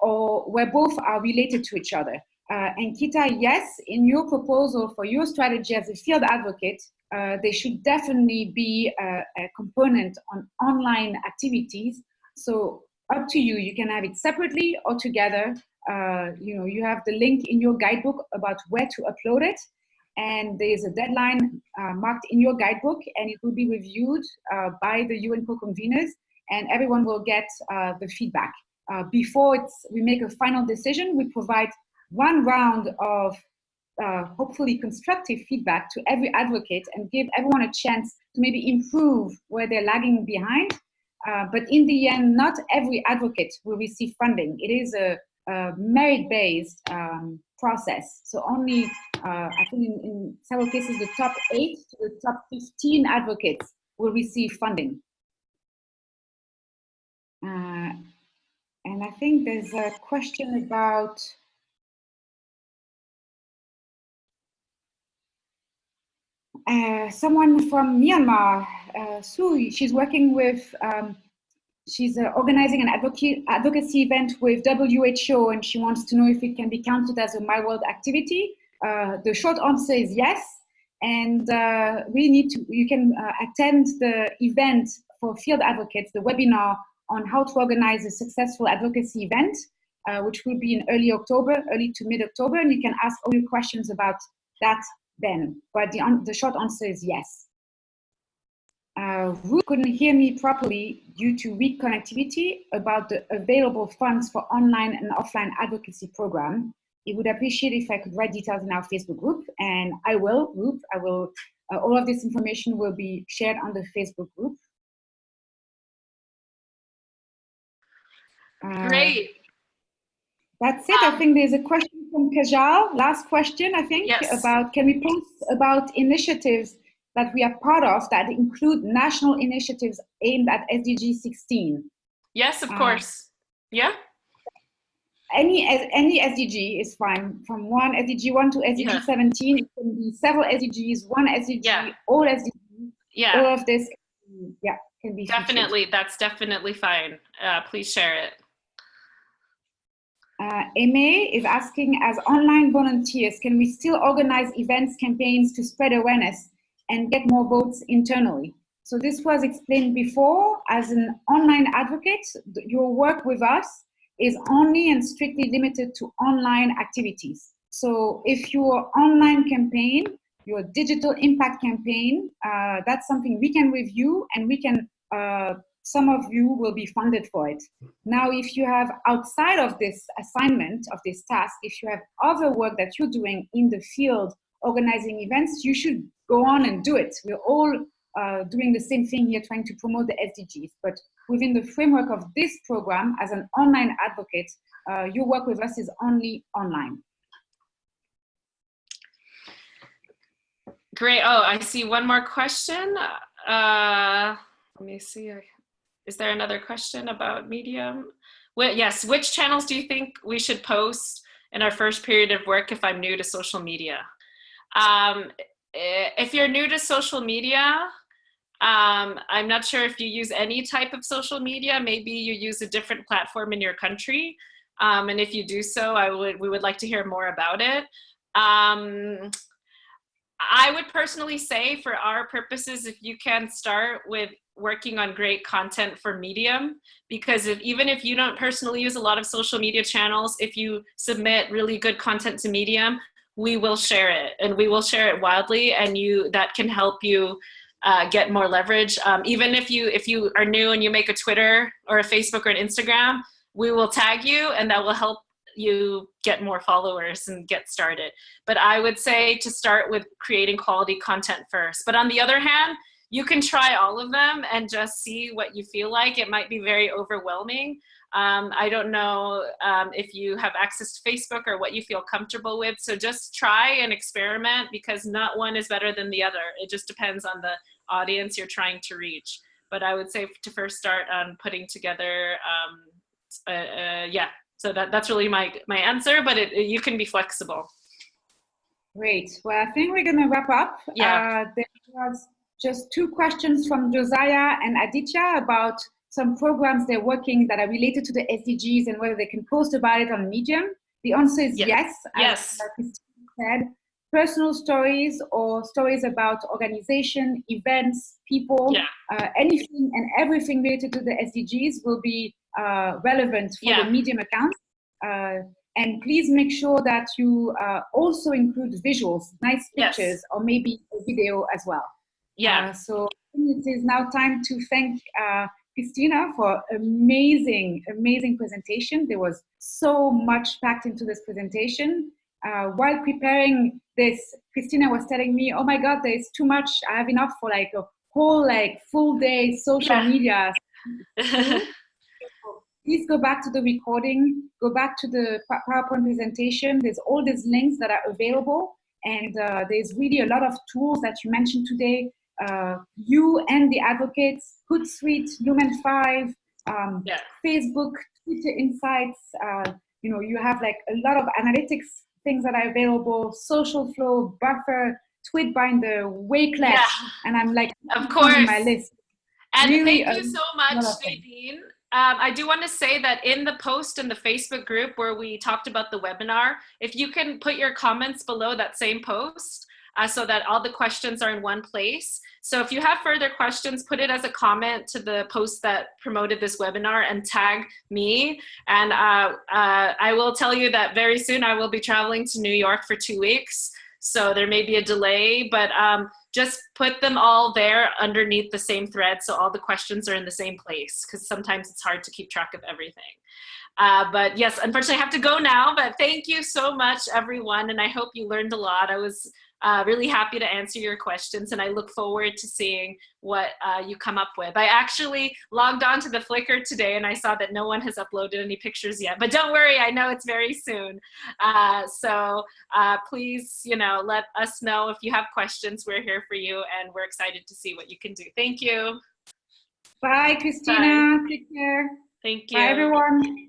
or where both are related to each other? Ankita, yes, in your proposal for your strategy as a field advocate, there should definitely be a component on online activities. So up to you, you can have it separately or together. You have the link in your guidebook about where to upload it. And there's a deadline marked in your guidebook, and it will be reviewed by the UN co-conveners, and everyone will get the feedback. Before we make a final decision, we provide one round of hopefully constructive feedback to every advocate and give everyone a chance to maybe improve where they're lagging behind. But in the end, not every advocate will receive funding. It is a merit-based process. So only, I think in several cases, the top 8 to the top 15 advocates will receive funding. And I think there's a question about someone from Myanmar, Sue. She's working with, she's organizing an advocacy event with WHO, and she wants to know if it can be counted as a My World activity. The short answer is yes. And you can attend the event for field advocates, the webinar on how to organize a successful advocacy event, which will be in early to mid-October, and you can ask all your questions about that then. But the short answer is yes. Ruth couldn't hear me properly due to weak connectivity about the available funds for online and offline advocacy program. He would appreciate if I could write details in our Facebook group, and I will, Ruth. I will. All of this information will be shared on the Facebook group. Great. That's it. I think there's a question from Kajal. Last question, I think, yes. About, can we post about initiatives that we are part of that include national initiatives aimed at SDG 16? Yes, of course. Yeah. Any SDG is fine. From one SDG 1 to SDG 17, it can be several SDGs, one SDG, all SDGs. Yeah. All of this, can be definitely featured. That's definitely fine. Please share it. Aimee is asking, as online volunteers, can we still organize events, campaigns to spread awareness and get more votes internally? So this was explained before. As an online advocate, your work with us is only and strictly limited to online activities. So if your online campaign, your digital impact campaign, that's something we can review, and we can, some of you will be funded for it. Now, if you have outside of this assignment, of this task, if you have other work that you're doing in the field, organizing events, you should go on and do it. We're all doing the same thing here, trying to promote the SDGs. But within the framework of this program, as an online advocate, your work with us is only online. Great. Oh, I see one more question. Let me see. Is there another question about Medium? Well, yes. Which channels do you think we should post in our first period of work if I'm new to social media? If you're new to social media, I'm not sure if you use any type of social media. Maybe you use a different platform in your country. And if you do so, we would like to hear more about it. I would personally say, for our purposes, if you can start with working on great content for Medium, because even if you don't personally use a lot of social media channels, if you submit really good content to Medium, we will share it, and we will share it widely, and that can help you get more leverage. Even if you are new and you make a Twitter or a Facebook or an Instagram, we will tag you, and that will help you get more followers and get started. But I would say to start with creating quality content first. But on the other hand, you can try all of them and just see what you feel like. It might be very overwhelming. I don't know if you have access to Facebook or what you feel comfortable with. So just try and experiment, because not one is better than the other. It just depends on the audience you're trying to reach. But I would say to first start on putting together, yeah. So that's really my answer, but you can be flexible. Great. Well, I think we're going to wrap up. Yeah. There was just 2 questions from Josiah and Aditya about some programs they're working that are related to the SDGs and whether they can post about it on Medium. The answer is yes. Yes. As Christine said, personal stories or stories about organization, events, people, anything and everything related to the SDGs will be relevant for the Medium account. And please make sure that you also include visuals, nice pictures, or maybe a video as well. Yeah. So it is now time to thank Christina for amazing presentation. There was so much packed into this presentation. While preparing this, Christina was telling me, oh my God, there's too much. I have enough for like a whole full day social media. Please go back to the recording, go back to the PowerPoint presentation. There's all these links that are available. And there's really a lot of tools that you mentioned today. You and the advocates, Hootsuite, Lumen5, Facebook, Twitter Insights. You have like a lot of analytics things that are available, Social Flow, Buffer, Tweetbinder, Wakelet, and I'm like, of course, on my list. And really, thank you so much, Nadine. I do want to say that in the post in the Facebook group where we talked about the webinar, if you can put your comments below that same post so that all the questions are in one place. So if you have further questions, put it as a comment to the post that promoted this webinar and tag me. And I will tell you that very soon I will be traveling to New York for 2 weeks. So there may be a delay, but just put them all there underneath the same thread so all the questions are in the same place, because sometimes it's hard to keep track of everything. But yes, unfortunately I have to go now, but thank you so much, everyone, and I hope you learned a lot. I was really happy to answer your questions, and I look forward to seeing what you come up with. I actually logged on to the Flickr today and I saw that no one has uploaded any pictures yet, but don't worry, I know it's very soon. So please, let us know if you have questions. We're here for you and we're excited to see what you can do. Thank you. Bye, Christina. Bye. Take care. Thank you. Bye, everyone.